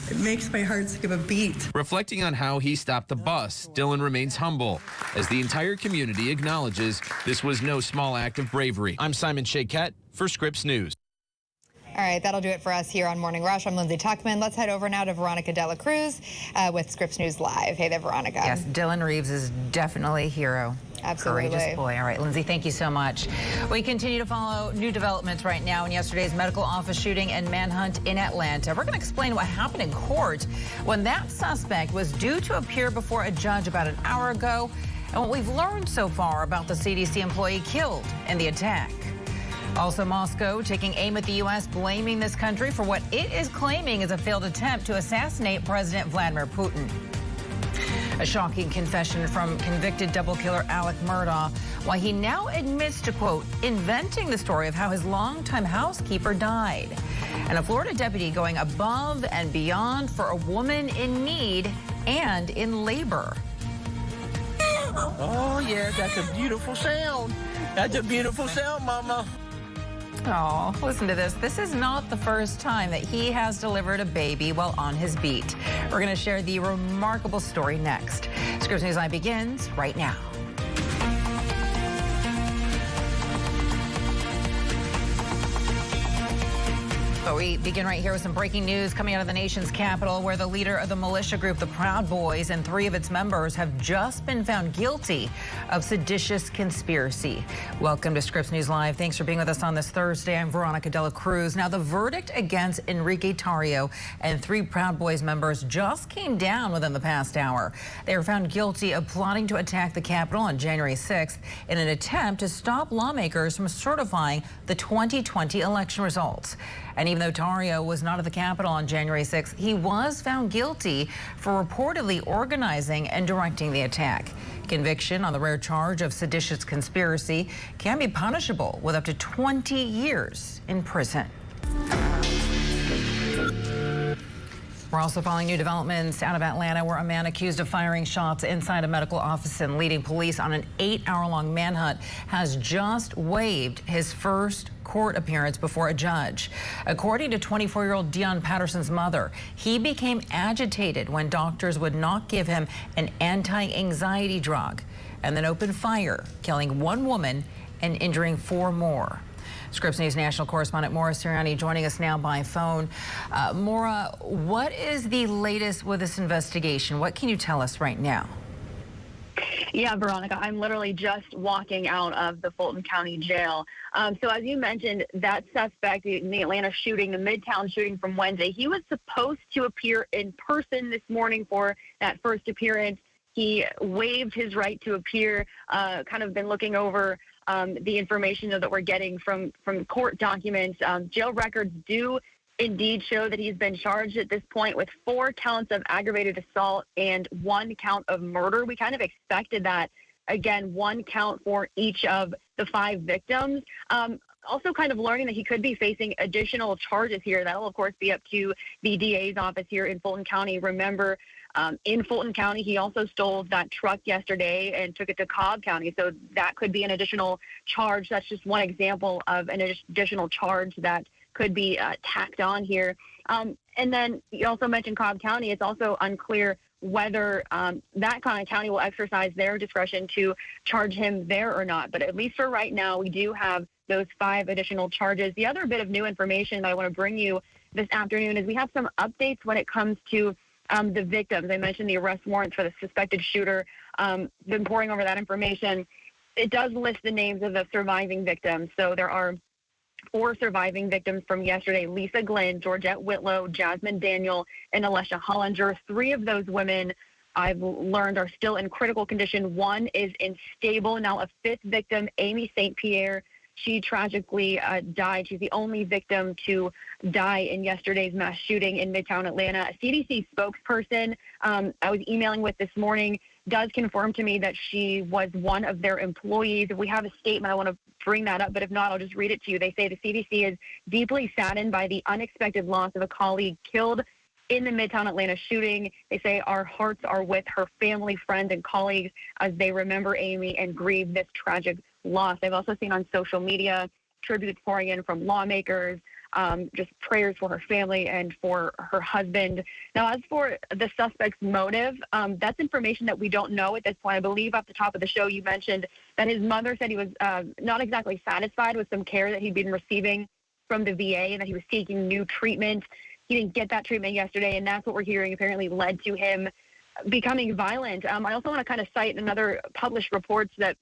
It makes my heart skip a beat. Reflecting on how he stopped the bus, Dylan remains humble as the entire community acknowledges this was no small act of bravery. I'm Simon Shakette for Scripps News. All right, that'll do it for us here on Morning Rush. I'm Lindsay Tuckman. Let's head over now to Veronica De La Cruz with Scripps News Live. Hey there, Veronica. Yes, Dylan Reeves is definitely a hero. Absolutely. Courageous boy. All right, Lindsay, thank you so much. We continue to follow new developments right now in yesterday's medical office shooting and manhunt in Atlanta. We're going to explain what happened in court when that suspect was due to appear before a judge about an hour ago, and what we've learned so far about the CDC employee killed in the attack. Also, Moscow taking aim at the U.S., blaming this country for what it is claiming is a failed attempt to assassinate President Vladimir Putin. A shocking confession from convicted double killer Alec Murdaugh, why he now admits to, quote, inventing the story of how his longtime housekeeper died. And a Florida deputy going above and beyond for a woman in need and in labor. Oh, yeah, that's a beautiful sound. That's a beautiful sound, Mama. Oh, listen to this. This is not the first time that he has delivered a baby while on his beat. We're going to share the remarkable story next. Scripps News Live begins right now. But we begin right here with some breaking news coming out of the nation's capital, where the leader of the militia group, the Proud Boys, and 3 of its members have just been found guilty of seditious conspiracy. Welcome to Scripps News Live. Thanks for being with us on this Thursday. I'm Veronica De La Cruz. Now, the verdict against Enrique Tarrio and 3 Proud Boys members just came down within the past hour. They were found guilty of plotting to attack the Capitol on January 6th in an attempt to stop lawmakers from certifying the 2020 election results. And even though Tarrio was not at the Capitol on January 6th, he was found guilty for reportedly organizing and directing the attack. Conviction on the rare charge of seditious conspiracy can be punishable with up to 20 years in prison. We're also following new developments out of Atlanta, where a man accused of firing shots inside a medical office and leading police on an 8-hour-long manhunt has just waived his first court appearance before a judge. According to 24-year-old Dion Patterson's mother, he became agitated when doctors would not give him an anti-anxiety drug and then opened fire, killing 1 woman and injuring 4 more. Scripps News national correspondent Maura Siriani joining us now by phone. Maura, what is the latest with this investigation? What can you tell us right now? Yeah, Veronica, I'm literally just walking out of the Fulton County Jail. So as you mentioned, that suspect in the Atlanta shooting, the Midtown shooting from Wednesday, he was supposed to appear in person this morning for that first appearance. He waived his right to appear, kind of been looking over the information that we're getting from court documents. Jail records do indeed show that he's been charged at this point with 4 counts of aggravated assault and 1 count of murder. We kind of expected that. Again, 1 count for each of the 5 victims. Also kind of learning that he could be facing additional charges here. That'll, of course, be up to the DA's office here in Fulton County. Remember, in Fulton County, he also stole that truck yesterday and took it to Cobb County. So that could be an additional charge. That's just one example of an additional charge that could be tacked on here. And then you also mentioned Cobb County. It's also unclear whether that kind of county will exercise their discretion to charge him there or not. But at least for right now, we do have those 5 additional charges. The other bit of new information that I want to bring you this afternoon is we have some updates when it comes to the victims. I mentioned the arrest warrants for the suspected shooter. Been poring over that information. It does list the names of the surviving victims. So there are 4 surviving victims from yesterday: Lisa Glenn, Georgette Whitlow, Jasmine Daniel, and Alesha Hollinger. 3 of those women, I've learned, are still in critical condition. 1 is in stable. Now a 5th victim, Amy St. Pierre, she tragically died. She's the only victim to die in yesterday's mass shooting in Midtown Atlanta. A CDC spokesperson I was emailing with this morning does confirm to me that she was one of their employees. If we have a statement, I want to bring that up, but if not, I'll just read it to you. They say the CDC is deeply saddened by the unexpected loss of a colleague killed in the Midtown Atlanta shooting. They say our hearts are with her family, friends, and colleagues as they remember Amy and grieve this tragic loss. I've also seen on social media tributes pouring in from lawmakers, Just prayers for her family and for her husband. Now, as for the suspect's motive, that's information that we don't know at this point. I believe off the top of the show you mentioned that his mother said he was not exactly satisfied with some care that he'd been receiving from the VA and that he was seeking new treatment. He didn't get that treatment yesterday, and that's what we're hearing apparently led to him becoming violent. I also want to kind of cite another published reports that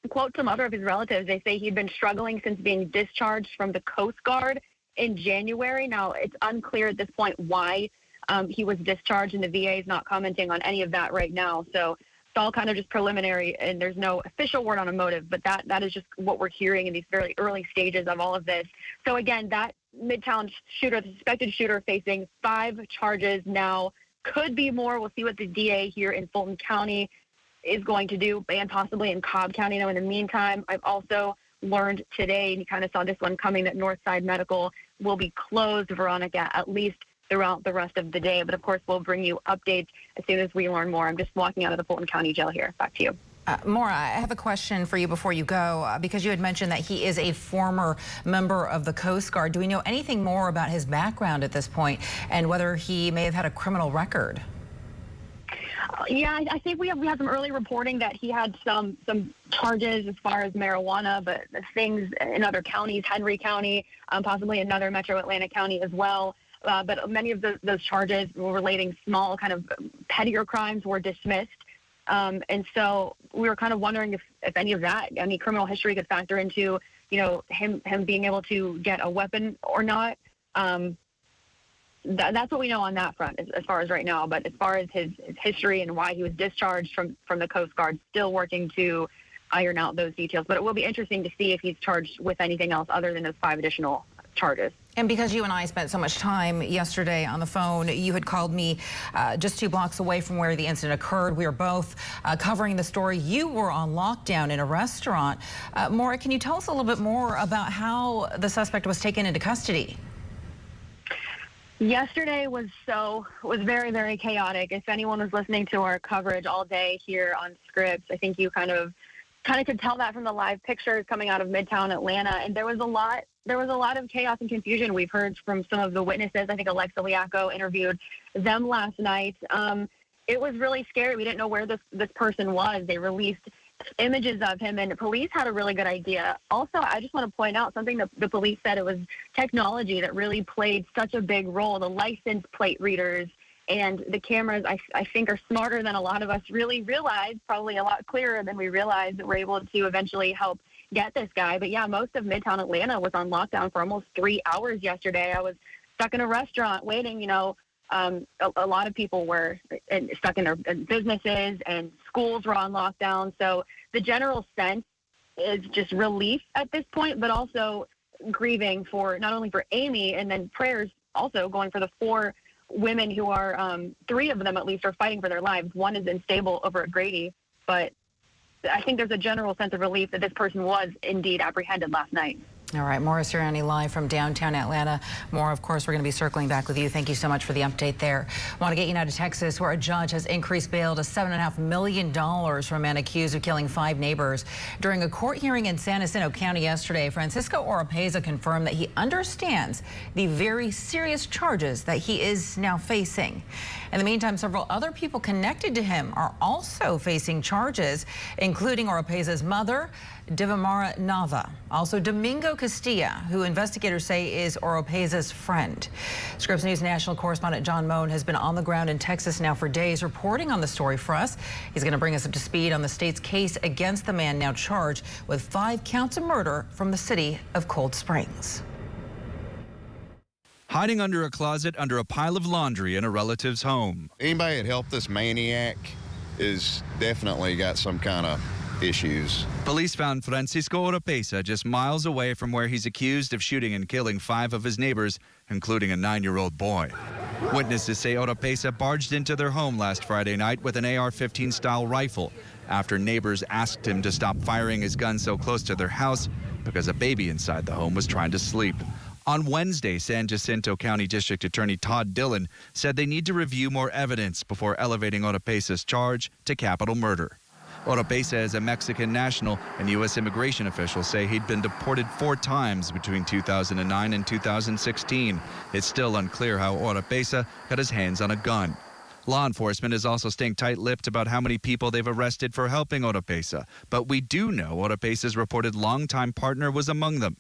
quote some other of his relatives. They say he'd been struggling since being discharged from the Coast Guard in January. Now, it's unclear at this point why he was discharged, and the VA is not commenting on any of that right now. So it's all kind of just preliminary, and there's no official word on a motive, but that is just what we're hearing in these very early stages of all of this. So again, that Midtown shooter, the suspected shooter, facing 5 charges now. Could be more. We'll see what the DA here in Fulton County is going to do, and possibly in Cobb County. Now, in the meantime, I've also learned today, and you kind of saw this one coming, that Northside Medical will be closed, Veronica, at least throughout the rest of the day. But, of course, we'll bring you updates as soon as we learn more. I'm just walking out of the Fulton County Jail here. Back to you. Maura, I have a question for you before you go, because you had mentioned that he is a former member of the Coast Guard. Do we know anything more about his background at this point and whether he may have had a criminal record? Yeah, I think we have some early reporting that he had some charges as far as marijuana, but things in other counties, Henry County, possibly another Metro Atlanta County as well. But many of those charges were relating small kind of pettier crimes were dismissed. And so we were kind of wondering if any of that, any criminal history could factor into, him being able to get a weapon or not. That's what we know on that front as far as right now. But as far as his history and why he was discharged from the Coast Guard, still working to iron out those details. But it will be interesting to see if he's charged with anything else other than those 5 additional charges. And because you and I spent so much time yesterday on the phone, you had called me just 2 blocks away from where the incident occurred. We were both covering the story. You were on lockdown in a restaurant. Maura, can you tell us a little bit more about how the suspect was taken into custody? Yesterday was very, very chaotic. If anyone was listening to our coverage all day here on Scripps, I think you kind of could tell that from the live pictures coming out of Midtown Atlanta. And there was a lot of chaos and confusion. We've heard from some of the witnesses. I think Alexa Liaco interviewed them last night. It was really scary. We didn't know where this person was. They released images of him, and police had a really good idea. Also, I just want to point out something that the police said. It was technology that really played such a big role. The license plate readers and the cameras, I think, are smarter than a lot of us really realized, probably a lot clearer than we realized, that we're able to eventually help get this guy. But yeah, most of Midtown Atlanta was on lockdown for almost 3 hours yesterday. I was stuck in a restaurant waiting. A lot of people were stuck in their businesses, and schools were on lockdown. So the general sense is just relief at this point, but also grieving for not only for Amy, and then prayers also going for the 4 women who are, 3 of them at least are fighting for their lives. One is unstable over at Grady, but I think there's a general sense of relief that this person was indeed apprehended last night. All right, Maura Sirianni live from downtown Atlanta. Maura, of course, we're going to be circling back with you. Thank you so much for the update there. I want to get you now to Texas, where a judge has increased bail to $7.5 million for a man accused of killing 5 neighbors. During a court hearing in San Jacinto County yesterday, Francisco Oropeza confirmed that he understands the very serious charges that he is now facing. In the meantime, several other people connected to him are also facing charges, including Oropeza's mother, Divamara Nava. Also, Domingo Castilla, who investigators say is Oropeza's friend. Scripps News national correspondent John Moan has been on the ground in Texas now for days, reporting on the story for us. He's going to bring us up to speed on the state's case against the man now charged with 5 counts of murder from the city of Cold Springs. Hiding under a closet under a pile of laundry in a relative's home. Anybody that helped this maniac is definitely got some kind of issues. Police found Francisco Oropeza just miles away from where he's accused of shooting and killing 5 of his neighbors, including a 9-year-old boy. Witnesses say Oropeza barged into their home last Friday night with an AR-15 style rifle after neighbors asked him to stop firing his gun so close to their house because a baby inside the home was trying to sleep. On Wednesday, San Jacinto County District Attorney Todd Dillon said they need to review more evidence before elevating Oropeza's charge to capital murder. Oropesa is a Mexican national, and U.S. immigration officials say he'd been deported 4 times between 2009 and 2016. It's still unclear how Oropesa got his hands on a gun. Law enforcement is also staying tight-lipped about how many people they've arrested for helping Oropesa, but we do know Oropesa's reported longtime partner was among them.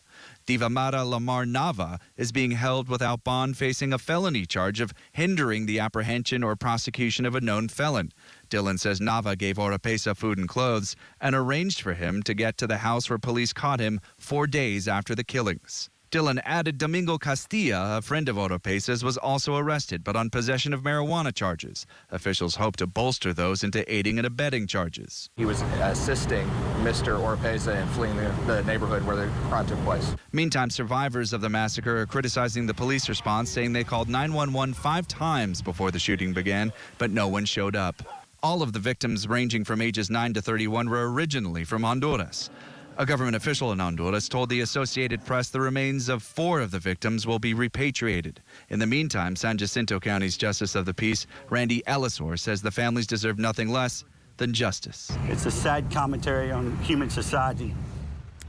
Divamara Lamar Nava is being held without bond, facing a felony charge of hindering the apprehension or prosecution of a known felon. Dillon says Nava gave Oropesa food and clothes and arranged for him to get to the house where police caught him 4 days after the killings. Dillon added Domingo Castilla, a friend of Oropesa's, was also arrested, but on possession of marijuana charges. Officials hope to bolster those into aiding and abetting charges. He was assisting Mr. Oropesa in fleeing the neighborhood where the crime took place. Meantime, survivors of the massacre are criticizing the police response, saying they called 911 5 times before the shooting began, but no one showed up. All of the victims, ranging from ages 9 to 31, were originally from Honduras. A government official in Honduras told the Associated Press the remains of 4 of the victims will be repatriated. In the meantime, San Jacinto County's Justice of the Peace, Randy Ellisor, says the families deserve nothing less than justice. It's a sad commentary on human society.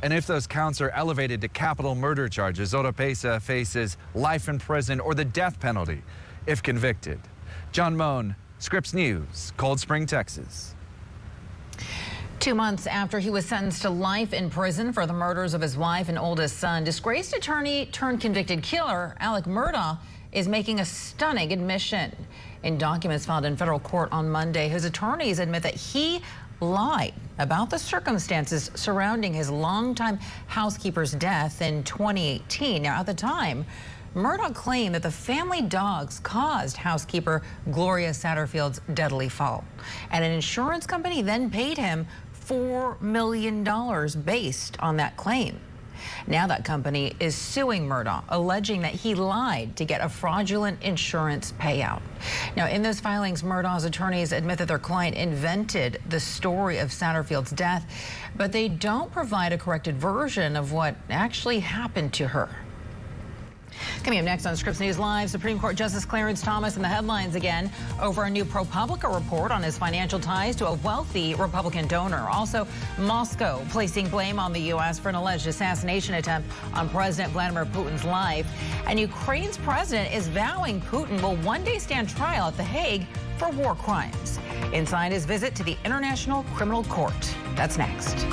And if those counts are elevated to capital murder charges, Oropesa faces life in prison or the death penalty if convicted. John Moan, Scripps News, Cold Spring, Texas. 2 months after he was sentenced to life in prison for the murders of his wife and oldest son, disgraced attorney turned convicted killer Alec Murdaugh is making a stunning admission. In documents filed in federal court on Monday, his attorneys admit that he lied about the circumstances surrounding his longtime housekeeper's death in 2018. Now, at the time, Murdaugh claimed that the family dogs caused housekeeper Gloria Satterfield's deadly fall, and an insurance company then paid him $4 million based on that claim. Now that company is suing Murdaugh, alleging that he lied to get a fraudulent insurance payout. Now, in those filings, Murdaugh's attorneys admit that their client invented the story of Satterfield's death, but they don't provide a corrected version of what actually happened to her. Coming up next on Scripps News Live, Supreme Court Justice Clarence Thomas in the headlines again over a new ProPublica report on his financial ties to a wealthy Republican donor. Also, Moscow placing blame on the U.S. for an alleged assassination attempt on President Vladimir Putin's life. And Ukraine's president is vowing Putin will one day stand trial at The Hague for war crimes. Inside his visit to the International Criminal Court. That's next.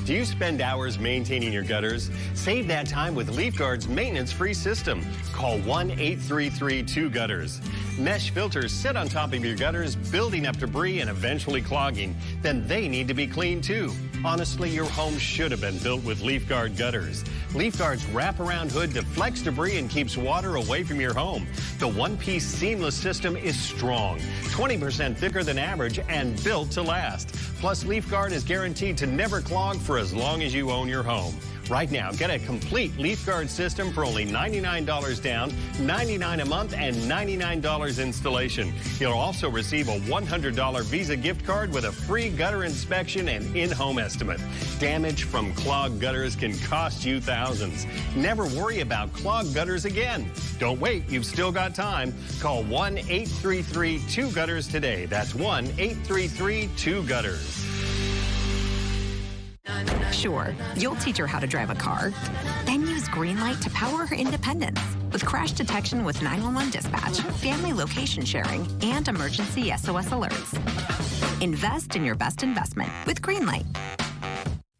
Do you spend hours maintaining your gutters? Save that time with LeafGuard's maintenance-free system. Call 1-833-2-GUTTERS. Mesh filters sit on top of your gutters, building up debris and eventually clogging. Then they need to be cleaned too. Honestly, your home should have been built with LeafGuard gutters. LeafGuard's wraparound hood deflects debris and keeps water away from your home. The one-piece seamless system is strong, 20% thicker than average, and built to last. Plus, LeafGuard is guaranteed to never clog for as long as you own your home. Right now, get a complete LeafGuard system for only $99 down, $99 a month, and $99 installation. You'll also receive a $100 Visa gift card with a free gutter inspection and in-home estimate. Damage from clogged gutters can cost you thousands. Never worry about clogged gutters again. Don't wait, you've still got time. Call 1-833-2-GUTTERS today. That's 1-833-2-GUTTERS. Sure, you'll teach her how to drive a car, then use Greenlight to power her independence with crash detection with 911 dispatch, family location sharing, and emergency SOS alerts. Invest in your best investment with Greenlight.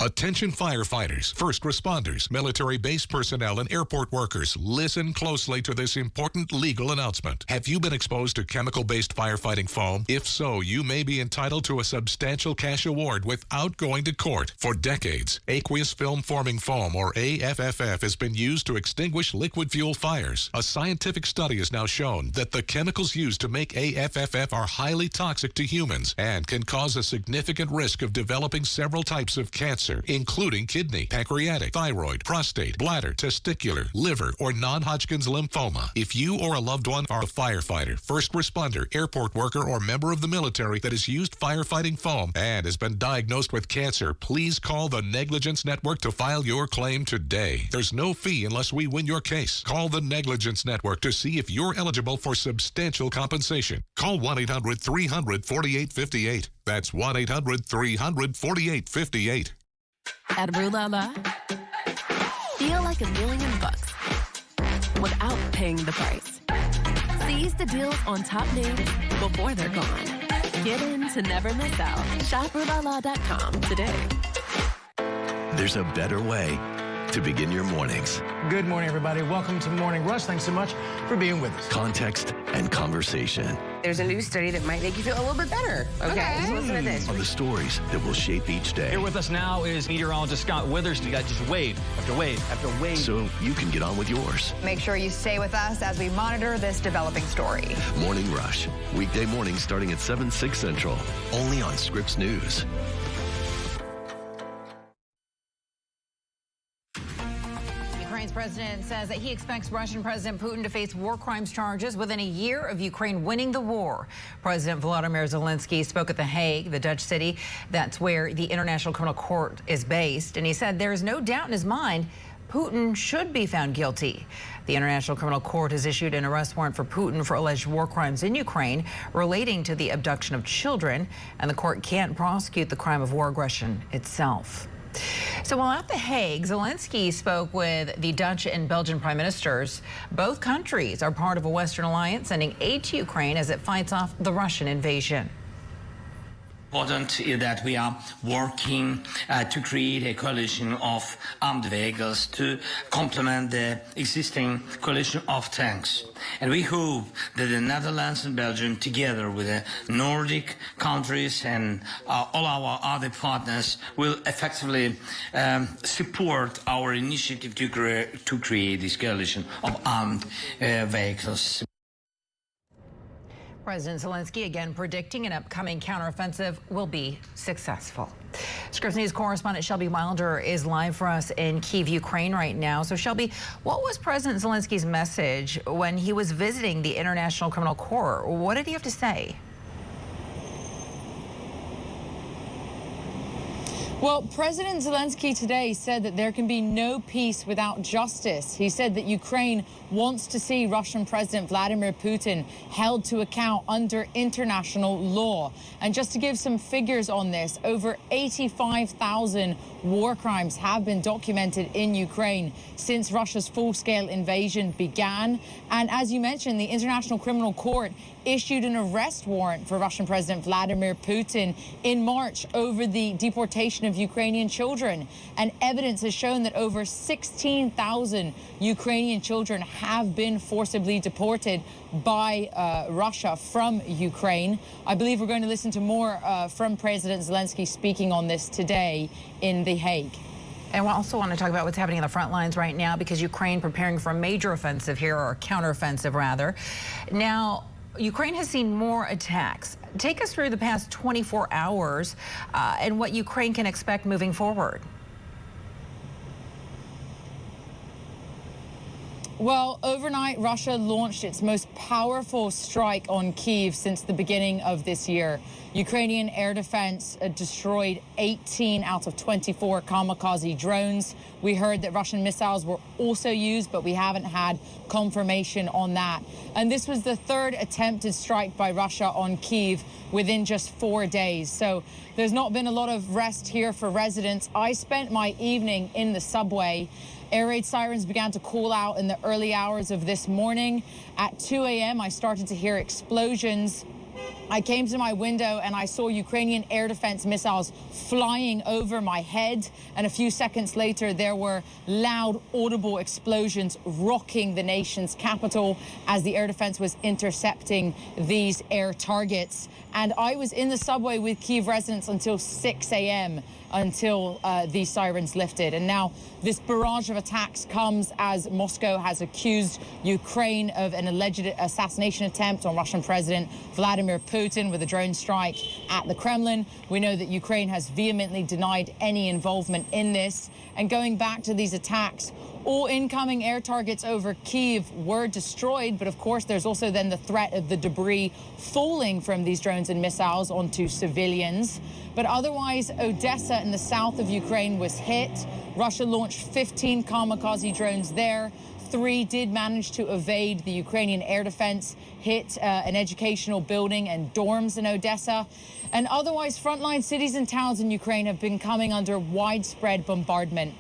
Attention firefighters, first responders, military base personnel, and airport workers. Listen closely to this important legal announcement. Have you been exposed to chemical-based firefighting foam? If so, you may be entitled to a substantial cash award without going to court. For decades, aqueous film-forming foam, or AFFF, has been used to extinguish liquid fuel fires. A scientific study has now shown that the chemicals used to make AFFF are highly toxic to humans and can cause a significant risk of developing several types of cancer. cancer, including kidney, pancreatic, thyroid, prostate, bladder, testicular, liver, or non-Hodgkin's lymphoma. If you or a loved one are a firefighter, first responder, airport worker, or member of the military that has used firefighting foam and has been diagnosed with cancer, please call the Negligence Network to file your claim today. There's no fee unless we win your case. Call the Negligence Network to see if you're eligible for substantial compensation. Call 1-800-300-4858. That's 1-800-300-4858. At Rue La La, feel like $1,000,000 without paying the price. Seize the deals on top names before they're gone. Get in to never miss out. Shop RueLaLa.com today. There's a better way to begin your mornings. Good morning, everybody. Welcome to Morning Rush. Thanks so much for being with us. Context and conversation. There's a new study that might make you feel a little bit better. Okay. So listen to this. On the stories that will shape each day. Here with us now is meteorologist Scott Withers. You got just wave after wave after wave. So you can get on with yours. Make sure you stay with us as we monitor this developing story. Morning Rush. Weekday mornings starting at 7/6 Central. Only on Scripps News. Ukraine's president says that he expects Russian President Putin to face war crimes charges within a year of Ukraine winning the war. President Volodymyr Zelensky spoke at The Hague, the Dutch city. That's where the International Criminal Court is based. And he said there is no doubt in his mind Putin should be found guilty. The International Criminal Court has issued an arrest warrant for Putin for alleged war crimes in Ukraine relating to the abduction of children, and the court can't prosecute the crime of war aggression itself. So while at The Hague, Zelensky spoke with the Dutch and Belgian prime ministers. Both countries are part of a Western alliance sending aid to Ukraine as it fights off the Russian invasion. Important is that we are working to create a coalition of armed vehicles to complement the existing coalition of tanks. And we hope that the Netherlands and Belgium, together with the Nordic countries and all our other partners, will effectively support our initiative to create this coalition of armed vehicles. President Zelensky again predicting an upcoming counteroffensive will be successful. Scripps News correspondent Shelby Wilder is live for us in Kyiv, Ukraine right now. So Shelby, what was President Zelensky's message when he was visiting the International Criminal Court? What did he have to say? Well, President Zelensky today said that there can be no peace without justice. He said that Ukraine wants to see Russian President Vladimir Putin held to account under international law. And just to give some figures on this, over 85,000 war crimes have been documented in Ukraine since Russia's full-scale invasion began. And as you mentioned, the International Criminal Court issued an arrest warrant for Russian President Vladimir Putin in March over the deportation of Ukrainian children. And evidence has shown that over 16,000 Ukrainian children have been forcibly deported by Russia from Ukraine. I believe we're going to listen to more from President Zelensky speaking on this today in The Hague. And we also want to talk about what's happening on the front lines right now, because Ukraine preparing for a major offensive here, or a counteroffensive rather. Now, Ukraine has seen more attacks. Take us through the past 24 hours and what Ukraine can expect moving forward. Well, overnight, Russia launched its most powerful strike on Kyiv since the beginning of this year. Ukrainian air defense destroyed 18 out of 24 kamikaze drones. We heard that Russian missiles were also used, but we haven't had confirmation on that. And this was the third attempted strike by Russia on Kyiv within just 4 days. So there's not been a lot of rest here for residents. I spent my evening in the subway. Air raid sirens began to call out in the early hours of this morning. At 2 a.m., I started to hear explosions. I came to my window and I saw Ukrainian air defense missiles flying over my head. And a few seconds later, there were loud, audible explosions rocking the nation's capital as the air defense was intercepting these air targets. And I was in the subway with Kyiv residents until 6 a.m. until these sirens lifted. And now this barrage of attacks comes as Moscow has accused Ukraine of an alleged assassination attempt on Russian President Vladimir Putin with a drone strike at the Kremlin. We know that Ukraine has vehemently denied any involvement in this. And going back to these attacks, all incoming air targets over Kyiv were destroyed, but of course there's also then the threat of the debris falling from these drones and missiles onto civilians. But otherwise, Odessa in the south of Ukraine was hit. Russia launched 15 kamikaze drones there. 3 did manage to evade the Ukrainian air defense, hit an educational building and dorms in Odessa. And otherwise, frontline cities and towns in Ukraine have been coming under widespread bombardment.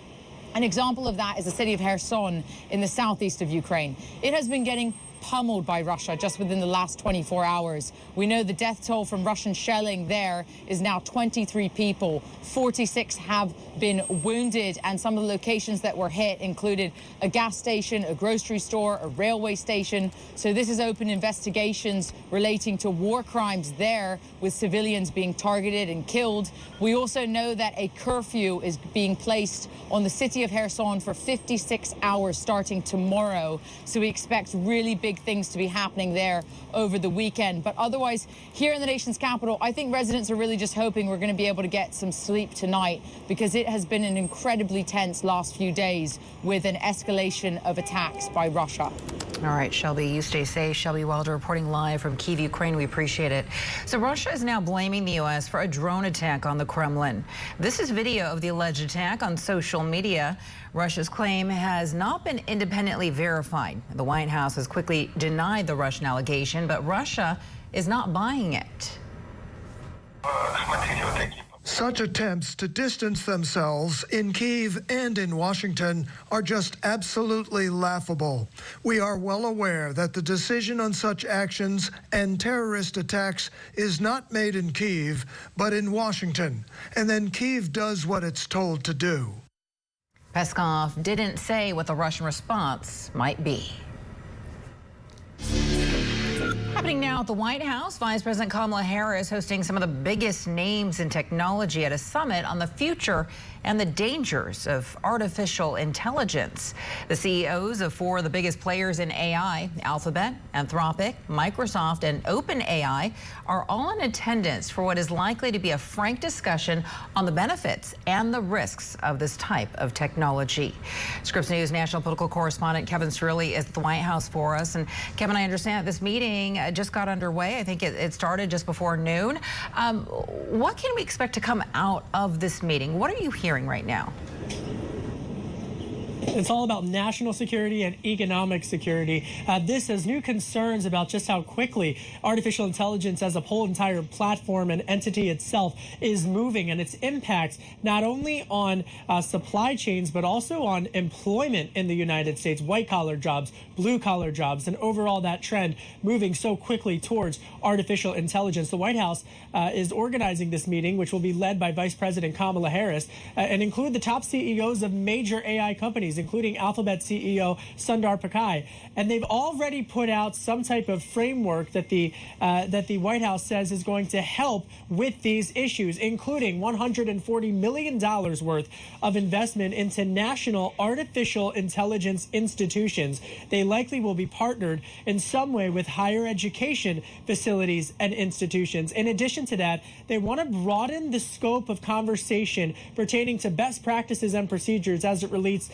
An example of that is the city of Kherson in the southeast of Ukraine. It has been getting pummeled by Russia just within the last 24 hours. We know the death toll from Russian shelling there is now 23 people. 46 have been wounded, and some of the locations that were hit included a gas station, a grocery store, a railway station. So this has opened investigations relating to war crimes there, with civilians being targeted and killed. We also know that a curfew is being placed on the city of Kherson for 56 hours starting tomorrow. So we expect really big things to be happening there over the weekend. But otherwise, here in the nation's capital, I think residents are really just hoping we're going to be able to get some sleep tonight, because it has been an incredibly tense last few days with an escalation of attacks by Russia. All right, Shelby, you stay safe. Shelby Wilder reporting live from Kyiv, Ukraine. We appreciate it. So Russia is now blaming the U.S. for a drone attack on the Kremlin. This is video of the alleged attack on social media. Russia's claim has not been independently verified. The White House has quickly denied the Russian allegation, but Russia is not buying it. Such attempts to distance themselves in Kyiv and in Washington are just absolutely laughable. We are well aware that the decision on such actions and terrorist attacks is not made in Kyiv, but in Washington, and then Kyiv does what it's told to do. Peskov didn't say what the Russian response might be. Happening now at the White House, Vice President Kamala Harris hosting some of the biggest names in technology at a summit on the future and the dangers of artificial intelligence. The CEOs of 4 of the biggest players in AI, Alphabet, Anthropic, Microsoft, and OpenAI, are all in attendance for what is likely to be a frank discussion on the benefits and the risks of this type of technology. Scripps News national political correspondent Kevin Cirilli is at the White House for us. And Kevin, I understand this meeting just got underway. I think it started just before noon. What can we expect to come out of this meeting? What are you hearing right now? It's all about national security and economic security. This has new concerns about just how quickly artificial intelligence as a whole entire platform and entity itself is moving, and its impact not only on supply chains, but also on employment in the United States, white-collar jobs, blue-collar jobs, and overall that trend moving so quickly towards artificial intelligence. The White House is organizing this meeting, which will be led by Vice President Kamala Harris, and include the top CEOs of major AI companies, including Alphabet CEO Sundar Pichai. And they've already put out some type of framework that the White House says is going to help with these issues, including $140 million worth of investment into national artificial intelligence institutions. They likely will be partnered in some way with higher education facilities and institutions. In addition to that, they want to broaden the scope of conversation pertaining to best practices and procedures as it relates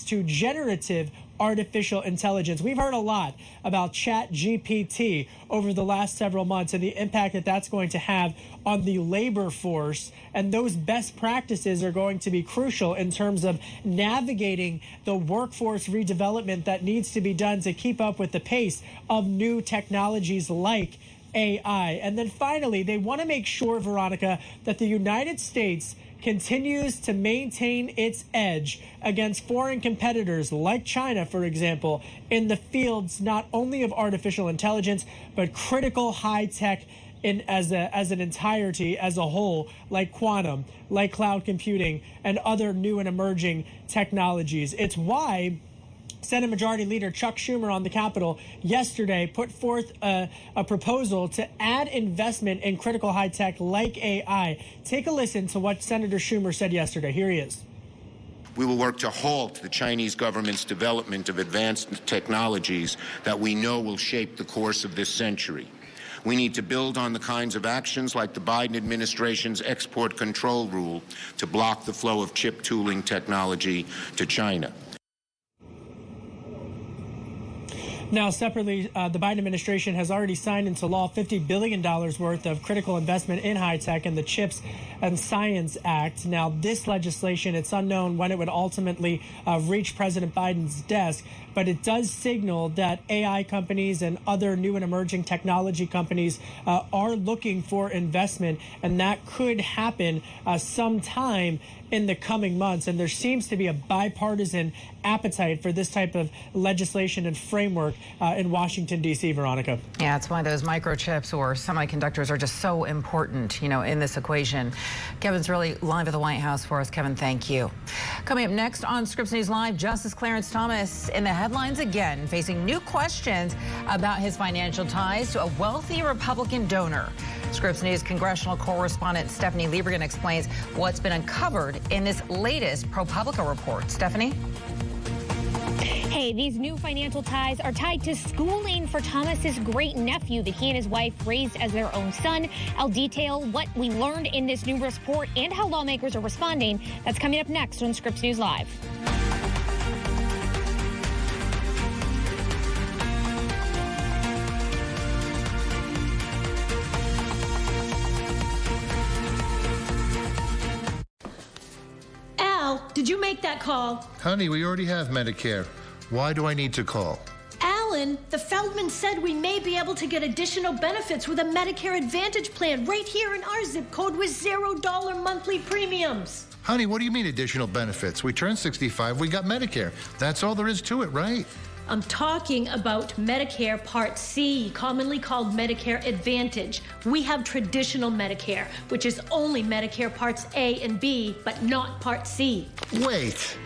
to generative artificial intelligence. We've heard a lot about ChatGPT over the last several months and the impact that that's going to have on the labor force. And those best practices are going to be crucial in terms of navigating the workforce redevelopment that needs to be done to keep up with the pace of new technologies like AI. And then finally, they want to make sure, Veronica, that the United States continues to maintain its edge against foreign competitors like China, for example, in the fields not only of artificial intelligence, but critical high tech as an entirety, as a whole, like quantum, like cloud computing, and other new and emerging technologies. It's why Senate Majority Leader Chuck Schumer on the Capitol yesterday put forth a proposal to add investment in critical high tech like AI. Take a listen to what Senator Schumer said yesterday. Here he is. We will work to halt the Chinese government's development of advanced technologies that we know will shape the course of this century. We need to build on the kinds of actions like the Biden administration's export control rule to block the flow of chip tooling technology to China. Now, separately, the Biden administration has already signed into law $50 billion worth of critical investment in high tech in the CHIPS and Science Act. Now, this legislation, it's unknown when it would ultimately reach President Biden's desk, but it does signal that AI companies and other new and emerging technology companies are looking for investment, and that could happen sometime in the coming months. And there seems to be a bipartisan appetite for this type of legislation and framework in Washington, D.C., Veronica. Yeah, it's why those microchips or semiconductors are just so important, you know, in this equation. Kevin's really live at the White House for us. Kevin, thank you. Coming up next on Scripps News Live, Justice Clarence Thomas in the headlines again, facing new questions about his financial ties to a wealthy Republican donor. Scripps News congressional correspondent Stephanie Liebergen explains what's been uncovered in this latest ProPublica report. Stephanie? Hey, these new financial ties are tied to schooling for Thomas's great nephew that he and his wife raised as their own son. I'll detail what we learned in this new report and how lawmakers are responding. That's coming up next on Scripps News Live. Did you make that call? Honey, we already have Medicare. Why do I need to call? Alan, the Feldman said we may be able to get additional benefits with a Medicare Advantage plan right here in our zip code with $0 monthly premiums. Honey, what do you mean additional benefits? We turned 65, we got Medicare. That's all there is to it, right? I'm talking about Medicare Part C, commonly called Medicare Advantage. We have traditional Medicare, which is only Medicare Parts A and B, but not Part C. Wait.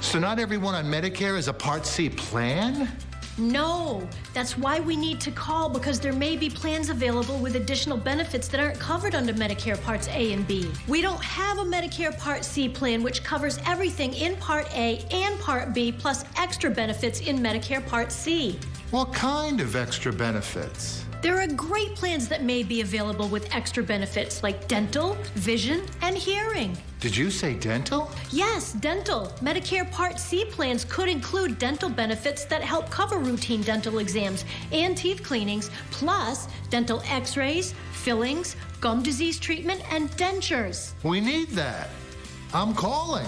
So not everyone on Medicare is a Part C plan? No, that's why we need to call, because there may be plans available with additional benefits that aren't covered under Medicare Parts A and B. We don't have a Medicare Part C plan which covers everything in Part A and Part B, plus extra benefits in Medicare Part C. What kind of extra benefits? There are great plans that may be available with extra benefits like dental, vision, and hearing. Did you say dental? Yes, dental. Medicare Part C plans could include dental benefits that help cover routine dental exams and teeth cleanings, plus dental x-rays, fillings, gum disease treatment, and dentures. We need that. I'm calling.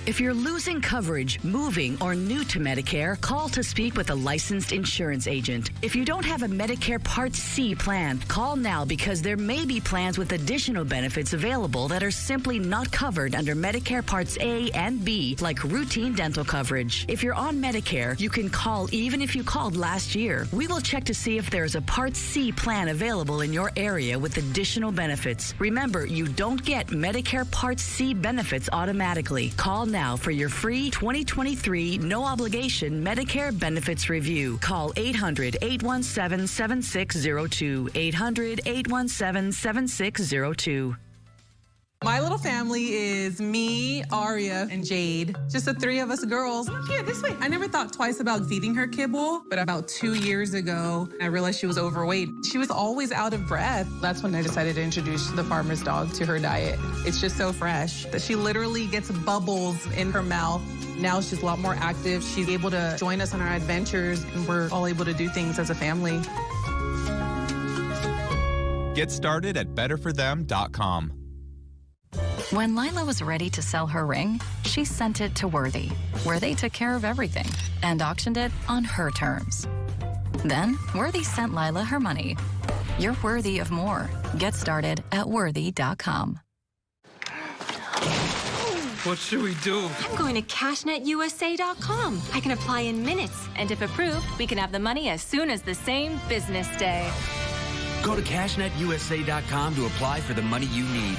If you're losing coverage, moving, or new to Medicare, call to speak with a licensed insurance agent. If you don't have a Medicare Part C plan, call now, because there may be plans with additional benefits available that are simply not covered under Medicare Parts A and B, like routine dental coverage. If you're on Medicare, you can call even if you called last year. We will check to see if there's a Part C plan available in your area with additional benefits. Remember, you don't get Medicare Part C benefits automatically. Call now for your free 2023 no-obligation Medicare benefits review. Call 800-817-7602. 800-817-7602. My little family is me, Aria, and Jade. Just the three of us girls. Here, this way. I never thought twice about feeding her kibble, but about 2 years ago, I realized she was overweight. She was always out of breath. That's when I decided to introduce the farmer's dog to her diet. It's just so fresh that she literally gets bubbles in her mouth. Now she's a lot more active. She's able to join us on our adventures, and we're all able to do things as a family. Get started at betterforthem.com. When Lila was ready to sell her ring, she sent it to Worthy, where they took care of everything and auctioned it on her terms. Then, Worthy sent Lila her money. You're worthy of more. Get started at worthy.com. What should we do? I'm going to cashnetusa.com. I can apply in minutes, and if approved, we can have the money as soon as the same business day. Go to cashnetusa.com to apply for the money you need.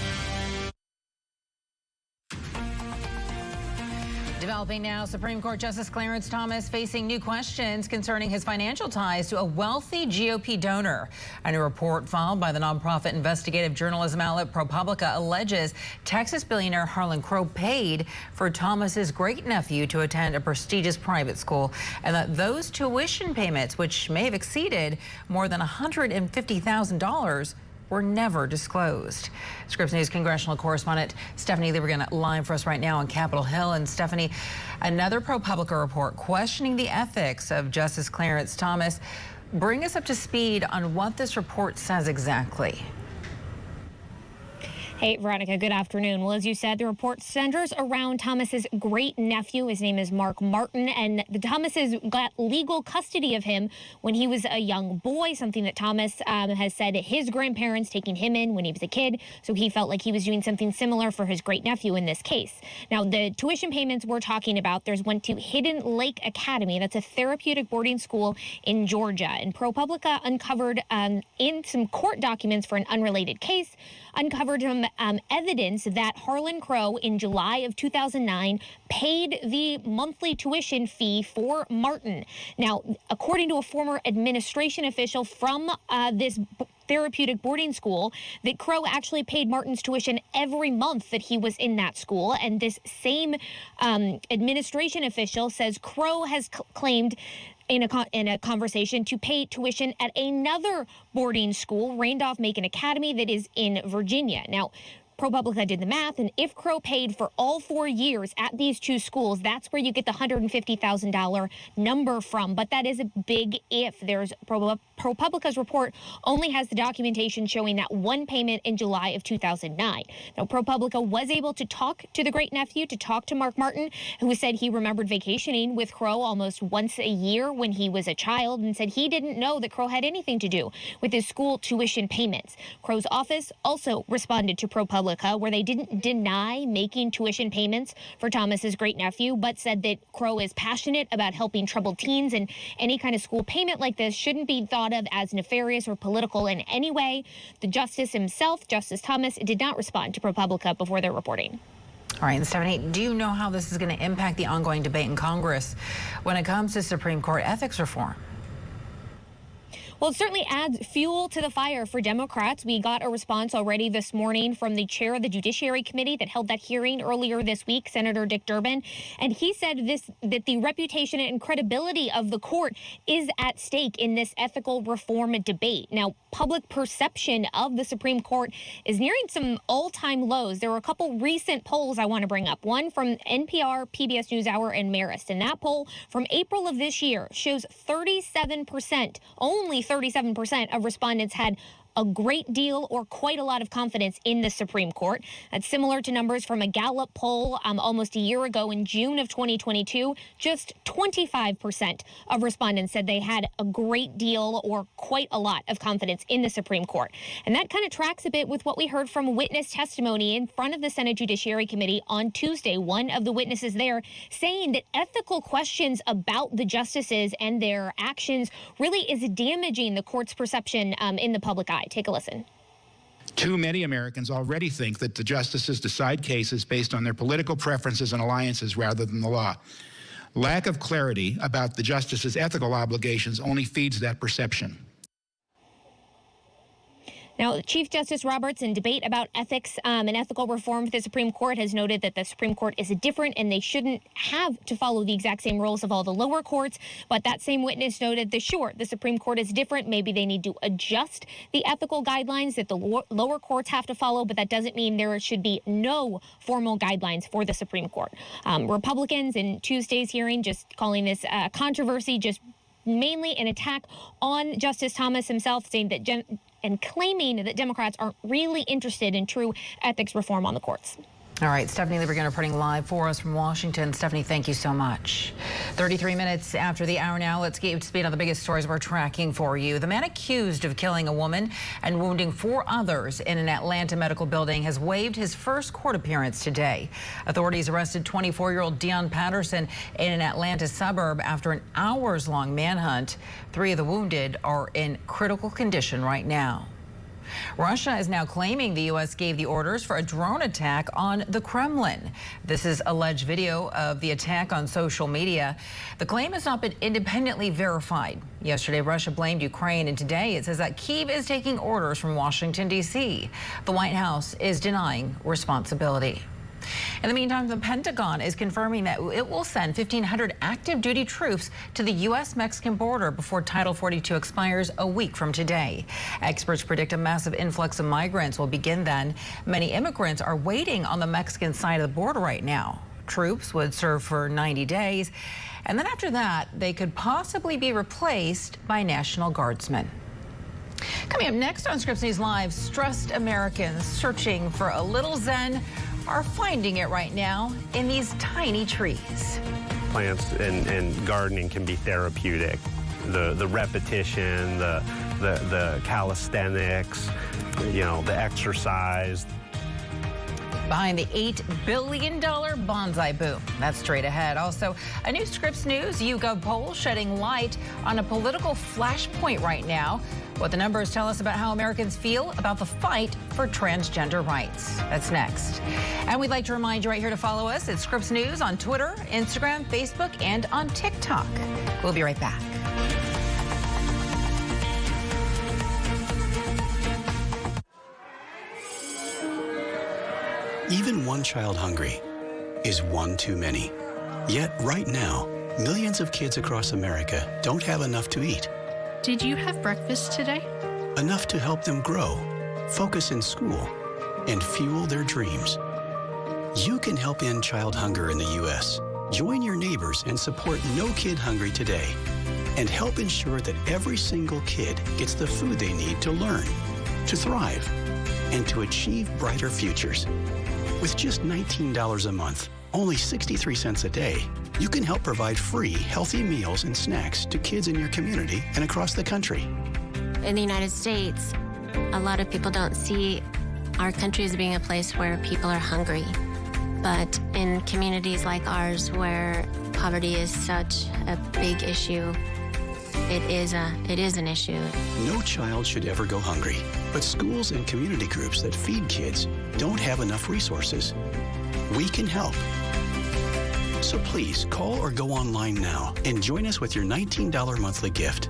Developing now, Supreme Court Justice Clarence Thomas facing new questions concerning his financial ties to a wealthy GOP donor. A new report filed by the nonprofit investigative journalism outlet ProPublica alleges Texas billionaire Harlan Crow paid for Thomas's great-nephew to attend a prestigious private school, and that those tuition payments, which may have exceeded more than $150,000, were never disclosed. Scripps News congressional correspondent Stephanie Liebergen live for us right now on Capitol Hill. And Stephanie, another ProPublica report questioning the ethics of Justice Clarence Thomas. Bring us up to speed on what this report says exactly. Hey, Veronica, good afternoon. Well, as you said, the report centers around Thomas's great-nephew. His name is Mark Martin, and the Thomases got legal custody of him when he was a young boy, something that Thomas has said his grandparents taking him in when he was a kid, so he felt like he was doing something similar for his great-nephew in this case. Now, the tuition payments we're talking about, there's one to Hidden Lake Academy. That's a therapeutic boarding school in Georgia, and ProPublica uncovered in some court documents for an unrelated case, uncovered some evidence that Harlan Crow in July of 2009 paid the monthly tuition fee for Martin. Now, according to a former administration official from this therapeutic boarding school, that Crow actually paid Martin's tuition every month that he was in that school. And this same administration official says Crow has claimed in a conversation to pay tuition at another boarding school, Randolph-Macon Academy, that is in Virginia. Now, ProPublica did the math, and if Crow paid for all 4 years at these two schools, that's where you get the $150,000 number from. But that is a big if. There's ProPublica's report only has the documentation showing that one payment in July of 2009. Now, ProPublica was able to talk to the great-nephew, to talk to Mark Martin, who said he remembered vacationing with Crow almost once a year when he was a child, and said he didn't know that Crow had anything to do with his school tuition payments. Crow's office also responded to ProPublica, where they didn't deny making tuition payments for Thomas's great-nephew, but said that Crow is passionate about helping troubled teens, and any kind of school payment like this shouldn't be thought of as nefarious or political in any way. The justice himself, Justice Thomas, did not respond to ProPublica before their reporting. All right, and Stephanie, do you know how this is going to impact the ongoing debate in Congress when it comes to Supreme Court ethics reform? Well, it certainly adds fuel to the fire for Democrats. We got a response already this morning from the chair of the Judiciary Committee that held that hearing earlier this week, Senator Dick Durbin. And he said that the reputation and credibility of the court is at stake in this ethical reform debate. Now, public perception of the Supreme Court is nearing some all-time lows. There are a couple recent polls I want to bring up. One from NPR, PBS NewsHour, and Marist. And that poll from April of this year shows 37%, only 37% of respondents had a great deal or quite a lot of confidence in the Supreme Court. That's similar to numbers from a Gallup poll almost a year ago in June of 2022. Just 25% of respondents said they had a great deal or quite a lot of confidence in the Supreme Court. And that kind of tracks a bit with what we heard from witness testimony in front of the Senate Judiciary Committee on Tuesday. One of the witnesses there saying that ethical questions about the justices and their actions really is damaging the court's perception in the public eye. Take a listen. Too many Americans already think that the justices decide cases based on their political preferences and alliances rather than the law. Lack of clarity about the justices' ethical obligations only feeds that perception. Now, Chief Justice Roberts, in debate about ethics and ethical reform for the Supreme Court, has noted that the Supreme Court is different and they shouldn't have to follow the exact same rules of all the lower courts. But that same witness noted that, sure, the Supreme Court is different. Maybe they need to adjust the ethical guidelines that the lower courts have to follow, but that doesn't mean there should be no formal guidelines for the Supreme Court. Republicans in Tuesday's hearing just calling this controversy just mainly an attack on Justice Thomas himself, saying that and claiming that Democrats aren't really interested in true ethics reform on the courts. All right, Stephanie Liebergen reporting live for us from Washington. Stephanie, thank you so much. 33 minutes after the hour now, let's get speed on the biggest stories we're tracking for you. The man accused of killing a woman and wounding 4 others in an Atlanta medical building has waived his first court appearance today. Authorities arrested 24-year-old Dion Patterson in an Atlanta suburb after an hours-long manhunt. 3 of the wounded are in critical condition right now. Russia is now claiming the U.S. gave the orders for a drone attack on the Kremlin. This is alleged video of the attack on social media. The claim has not been independently verified. Yesterday, Russia blamed Ukraine, and today it says that Kyiv is taking orders from Washington, D.C. The White House is denying responsibility. In the meantime, the Pentagon is confirming that it will send 1,500 active duty troops to the U.S.-Mexican border before Title 42 expires a week from today. Experts predict a massive influx of migrants will begin then. Many immigrants are waiting on the Mexican side of the border right now. Troops would serve for 90 days, and then after that, they could possibly be replaced by National Guardsmen. Coming up next on Scripps News Live, stressed Americans searching for a little zen are finding it right now in these tiny trees. Plants and gardening can be therapeutic. The repetition, the calisthenics, the exercise. Behind the $8 billion bonsai boom. That's straight ahead. Also, a new Scripps News YouGov poll shedding light on a political flashpoint right now. What the numbers tell us about how Americans feel about the fight for transgender rights. That's next. And we'd like to remind you right here to follow us at Scripps News on Twitter, Instagram, Facebook, and on TikTok. We'll be right back. Even one child hungry is one too many. Yet right now, millions of kids across America don't have enough to eat. Did you have breakfast today? Enough to help them grow, focus in school, and fuel their dreams. You can help end child hunger in the U.S. Join your neighbors and support No Kid Hungry today. And help ensure that every single kid gets the food they need to learn, to thrive, and to achieve brighter futures. With just $19 a month, only 63 cents a day, you can help provide free, healthy meals and snacks to kids in your community and across the country. In the United States, a lot of people don't see our country as being a place where people are hungry. But in communities like ours, where poverty is such a big issue, it is an issue. No child should ever go hungry, but schools and community groups that feed kids don't have enough resources. We can help. So please call or go online now and join us with your $19 monthly gift.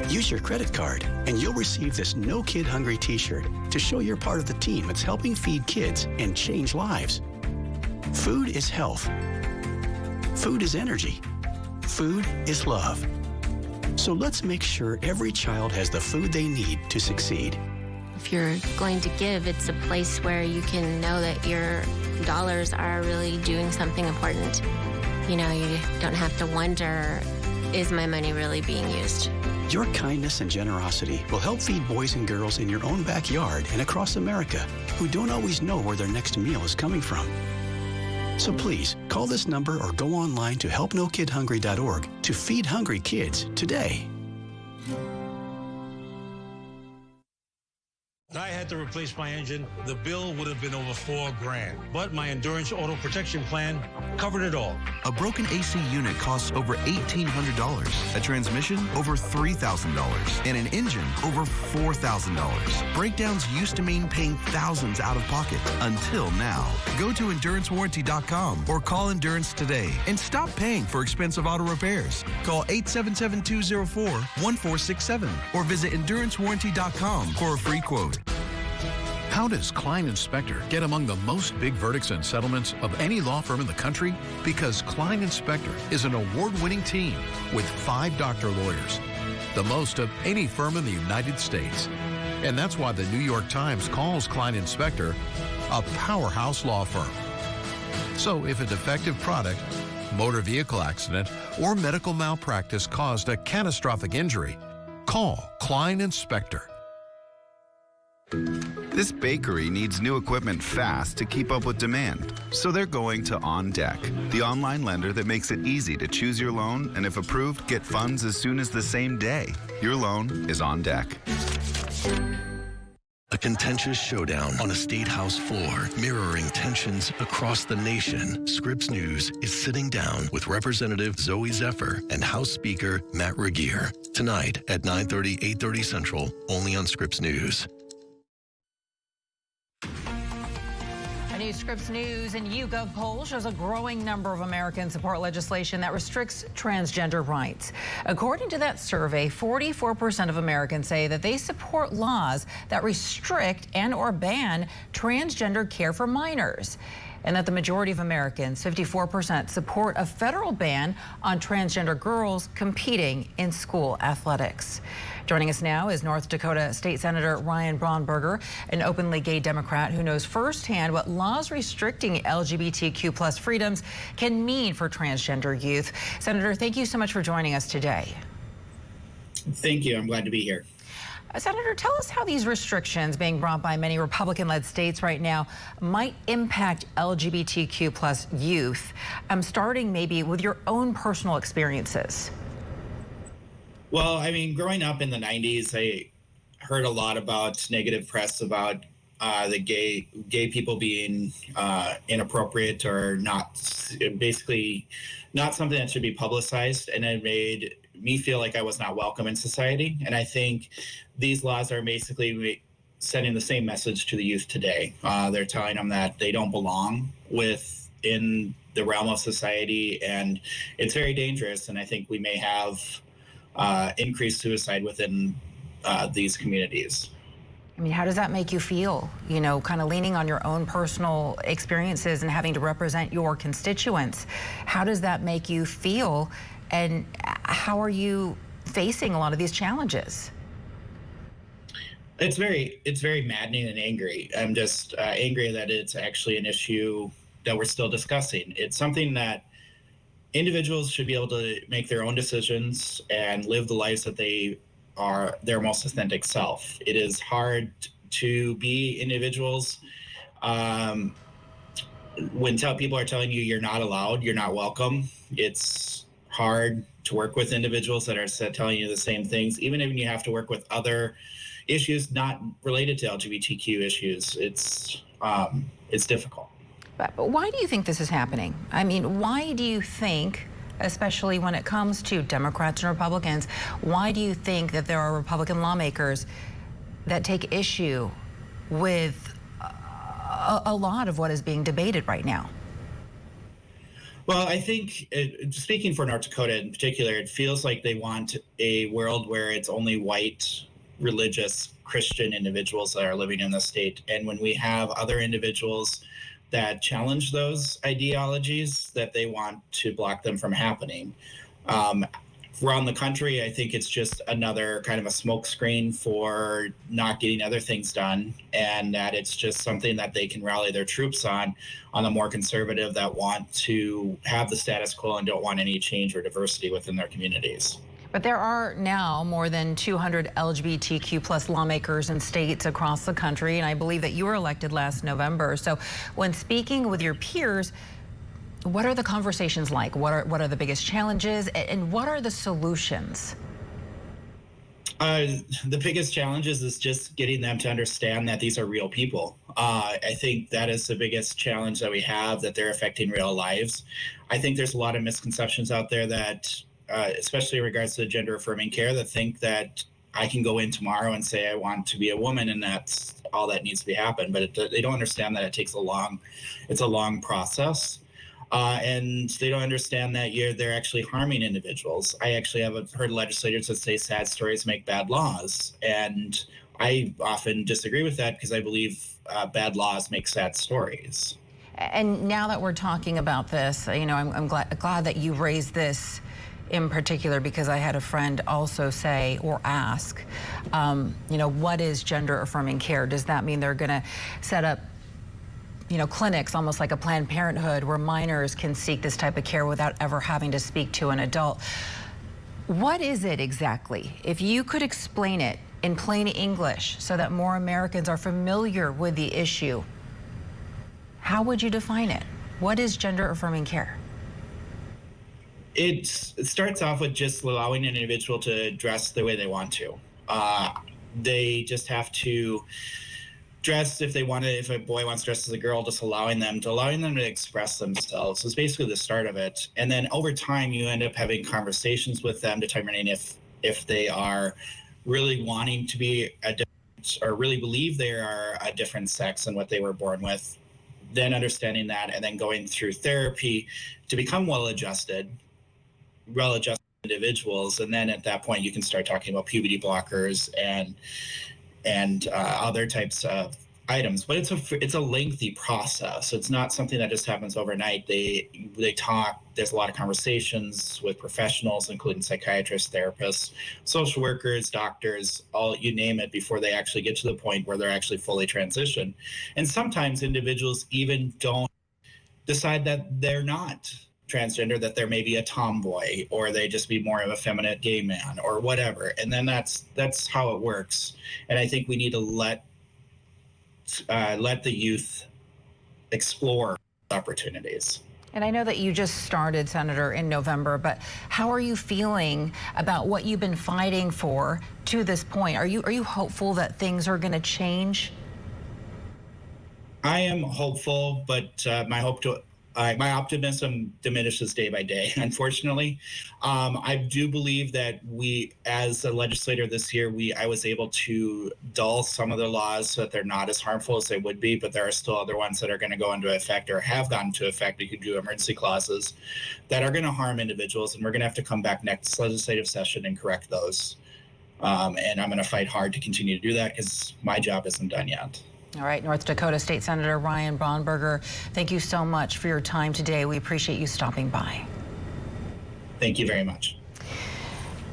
Use your credit card and you'll receive this No Kid Hungry t-shirt to show you're part of the team that's helping feed kids and change lives. Food is health. Food is energy. Food is love. So let's make sure every child has the food they need to succeed. If you're going to give, it's a place where you can know that your dollars are really doing something important. You don't have to wonder, is my money really being used? Your kindness and generosity will help feed boys and girls in your own backyard and across America who don't always know where their next meal is coming from. So please, call this number or go online to helpnokidhungry.org to feed hungry kids today. I had to replace my engine. The bill would have been over $4,000, but my Endurance Auto Protection Plan covered it all. A broken AC unit costs over $1,800. A transmission, over $3,000. And an engine, over $4,000. Breakdowns used to mean paying thousands out of pocket. Until now. Go to EnduranceWarranty.com or call Endurance today and stop paying for expensive auto repairs. Call 877-204-1467 or visit EnduranceWarranty.com for a free quote. How does Klein & Spector get among the most big verdicts and settlements of any law firm in the country? Because Klein & Spector is an award-winning team with 5 doctor lawyers, the most of any firm in the United States. And that's why the New York Times calls Klein & Spector a powerhouse law firm. So if a defective product, motor vehicle accident, or medical malpractice caused a catastrophic injury, call Klein & Spector. This bakery needs new equipment fast to keep up with demand, so they're going to OnDeck, the online lender that makes it easy to choose your loan and, if approved, get funds as soon as the same day. Your loan is on deck. A contentious showdown on a state house floor, mirroring tensions across the nation. Scripps News is sitting down with Representative Zoe Zephyr and House Speaker Matt Regier tonight at 9:30, 8:30 Central, only on Scripps News. new Scripps News and YouGov poll shows a growing number of Americans support legislation that restricts transgender rights. According to that survey, 44% of Americans say that they support laws that restrict and or ban transgender care for minors. And that the majority of Americans, 54%, support a federal ban on transgender girls competing in school athletics. Joining us now is North Dakota State Senator Ryan Braunberger, an openly gay Democrat who knows firsthand what laws restricting LGBTQ+ freedoms can mean for transgender youth. Senator, thank you so much for joining us today. Thank you. I'm glad to be here. Senator, tell us how these restrictions being brought by many Republican-led states right now might impact LGBTQ+ youth. Starting maybe with your own personal experiences. Well, I mean, growing up in the 90s, I heard a lot about negative press about the gay people being inappropriate or not, basically not something that should be publicized, and it made me feel like I was not welcome in society. And I think these laws are basically sending the same message to the youth today. They're telling them that they don't belong within the realm of society, and it's very dangerous. And I think we may have increased suicide within these communities. I mean, how does that make you feel? You know, kind of leaning on your own personal experiences and having to represent your constituents. How does that make you feel? And how are you facing a lot of these challenges? It's very maddening and angry. I'm just angry that it's actually an issue that we're still discussing. It's something that individuals should be able to make their own decisions and live the lives that they are their most authentic self. It is hard to be individuals when people are telling you you're not allowed, you're not welcome. It's hard to work with individuals that are telling you the same things, even if you have to work with other issues not related to LGBTQ issues. It's difficult. But why do you think this is happening? I mean, why do you think, especially when it comes to Democrats and Republicans, why do you think that there are Republican lawmakers that take issue with a lot of what is being debated right now? Well, I think, speaking for North Dakota in particular, it feels like they want a world where it's only white, religious, Christian individuals that are living in the state. And when we have other individuals that challenge those ideologies, that they want to block them from happening. Around the country, I think it's just another kind of a smokescreen for not getting other things done, and that it's just something that they can rally their troops on the more conservative that want to have the status quo and don't want any change or diversity within their communities. But there are now more than 200 LGBTQ+ lawmakers in states across the country, and I believe that you were elected last November. So when speaking with your peers, what are the conversations like? What are the biggest challenges, and what are the solutions? The biggest challenges is just getting them to understand that these are real people. I think that is the biggest challenge that we have, that they're affecting real lives. I think there's a lot of misconceptions out there that especially in regards to gender affirming care, that think that I can go in tomorrow and say I want to be a woman and that's all that needs to be happen. But they don't understand that it takes it's a long process. And they don't understand that they're actually harming individuals. I actually have heard legislators that say sad stories make bad laws. And I often disagree with that because I believe bad laws make sad stories. And now that we're talking about this, you know, I'm glad that you raised this in particular, because I had a friend also say or ask, you know, what is gender affirming care? Does that mean they're going to set up, you know, clinics almost like a Planned Parenthood where minors can seek this type of care without ever having to speak to an adult? What is it exactly? If you could explain it in plain English so that more Americans are familiar with the issue, how would you define it? What is gender affirming care? It starts off with just allowing an individual to dress the way they want to. They just have to dress if they want to. If a boy wants to dress as a girl, just allowing them to express themselves is basically the start of it. And then over time, you end up having conversations with them, determining if they are really wanting to be a different, or really believe they are a different sex than what they were born with. then understanding that and then going through therapy to become well-adjusted individuals. And then at that point, you can start talking about puberty blockers and other types of items. But it's a lengthy process. It's not something that just happens overnight. They talk. There's a lot of conversations with professionals, including psychiatrists, therapists, social workers, doctors, all you name it, before they actually get to the point where they're actually fully transitioned. And sometimes individuals even don't decide that they're not transgender, that they're maybe a tomboy, or they just be more of a feminine gay man or whatever. And then that's how it works. And I think we need to let the youth explore opportunities. And I know that you just started, Senator, in November, but how are you feeling about what you've been fighting for to this point? Are you hopeful that things are going to change? I am hopeful, but my optimism diminishes day by day, unfortunately. I do believe that as a legislator this year, I was able to dull some of the laws so that they're not as harmful as they would be, but there are still other ones that are going to go into effect or have gone into effect. You can do emergency clauses that are going to harm individuals, and we're going to have to come back next legislative session and correct those. And I'm going to fight hard to continue to do that because my job isn't done yet. All right, North Dakota State Senator Ryan Braunberger, thank you so much for your time today. We appreciate you stopping by. Thank you very much.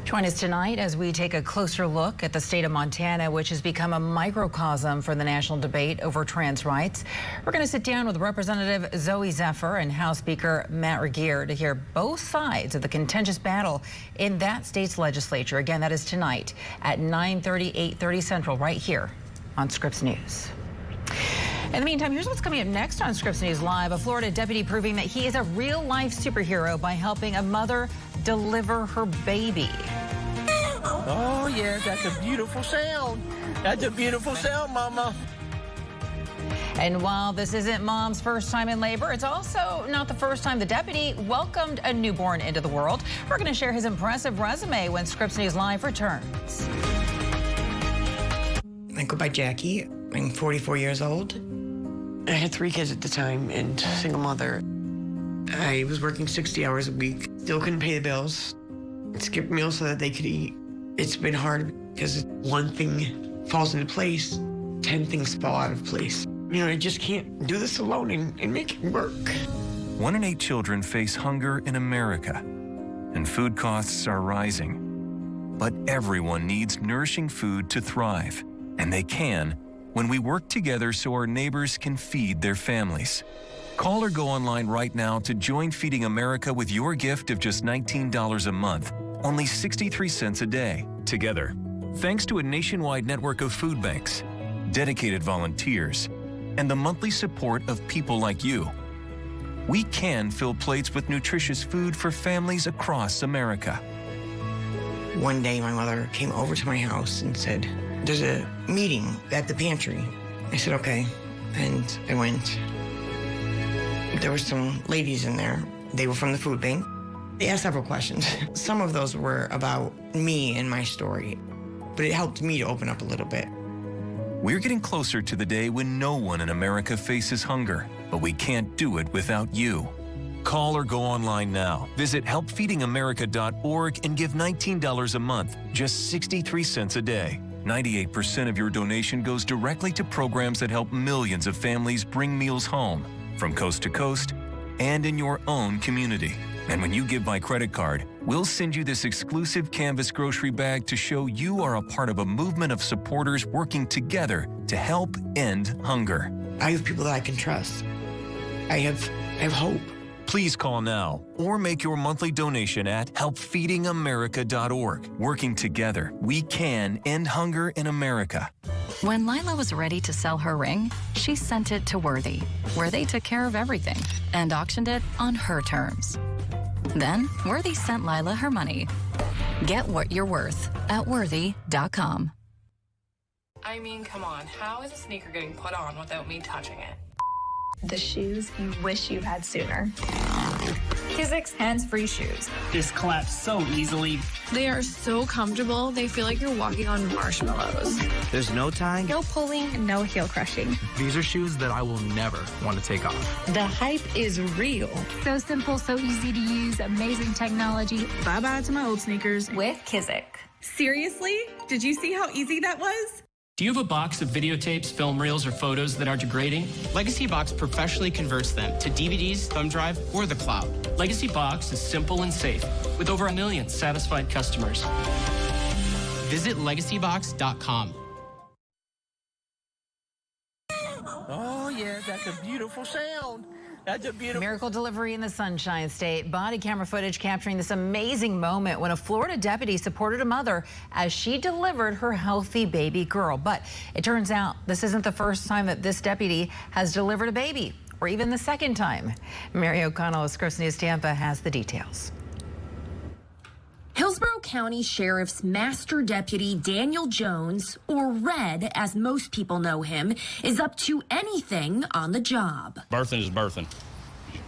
Join us tonight as we take a closer look at the state of Montana, which has become a microcosm for the national debate over trans rights. We're going to sit down with Representative Zoe Zephyr and House Speaker Matt Regier to hear both sides of the contentious battle in that state's legislature. Again, that is tonight at 9:30, 8:30 Central, right here on Scripps News. In the meantime, here's what's coming up next on Scripps News Live. A Florida deputy proving that he is a real-life superhero by helping a mother deliver her baby. Oh, yeah, that's a beautiful sound. That's a beautiful sound, Mama. And while this isn't mom's first time in labor, it's also not the first time the deputy welcomed a newborn into the world. We're going to share his impressive resume when Scripps News Live returns. I go by Jackie. I'm 44 years old. I had 3 kids at the time and single mother. I was working 60 hours a week. Still couldn't pay the bills. Skipped meals so that they could eat. It's been hard because one thing falls into place, 10 things fall out of place. You know, I just can't do this alone and make it work. 1 in 8 children face hunger in America, and food costs are rising. But everyone needs nourishing food to thrive, and they can when we work together so our neighbors can feed their families. Call or go online right now to join Feeding America with your gift of just $19 a month, only 63 cents a day. Together, thanks to a nationwide network of food banks, dedicated volunteers, and the monthly support of people like you, we can fill plates with nutritious food for families across America. One day, my mother came over to my house and said, "There's a meeting at the pantry." I said, "Okay." And I went. There were some ladies in there. They were from the food bank. They asked several questions. Some of those were about me and my story, but it helped me to open up a little bit. We're getting closer to the day when no one in America faces hunger, but we can't do it without you. Call or go online now. Visit helpfeedingamerica.org and give $19 a month, just 63 cents a day. 98% of your donation goes directly to programs that help millions of families bring meals home, from coast to coast and in your own community. And when you give by credit card, we'll send you this exclusive canvas grocery bag to show you are a part of a movement of supporters working together to help end hunger. I have people that I can trust. I have hope. Please call now or make your monthly donation at helpfeedingamerica.org. Working together, we can end hunger in America. When Lila was ready to sell her ring, she sent it to Worthy, where they took care of everything and auctioned it on her terms. Then, Worthy sent Lila her money. Get what you're worth at worthy.com. I mean, come on. How is a sneaker getting put on without me touching it? The shoes you wish you had sooner. Kizik's hands-free shoes. Just collapse so easily. They are so comfortable, they feel like you're walking on marshmallows. There's no tying. No pulling, no heel crushing. These are shoes that I will never want to take off. The hype is real. So simple, so easy to use, amazing technology. Bye-bye to my old sneakers with Kizik. Seriously? Did you see how easy that was? Do you have a box of videotapes, film reels, or photos that are degrading? Legacy Box professionally converts them to DVDs, thumb drive, or the cloud. Legacy Box is simple and safe, with over 1 million satisfied customers. Visit legacybox.com. Oh, yeah, that's a beautiful sound. That's a beautiful... Miracle delivery in the Sunshine State. Body camera footage capturing this amazing moment when a Florida deputy supported a mother as she delivered her healthy baby girl. But it turns out this isn't the first time that this deputy has delivered a baby, or even the second time. Mary O'Connell of Scripps News Tampa has the details. Hillsborough County Sheriff's Master Deputy Daniel Jones, or Red as most people know him, is up to anything on the job. Birthing is birthing.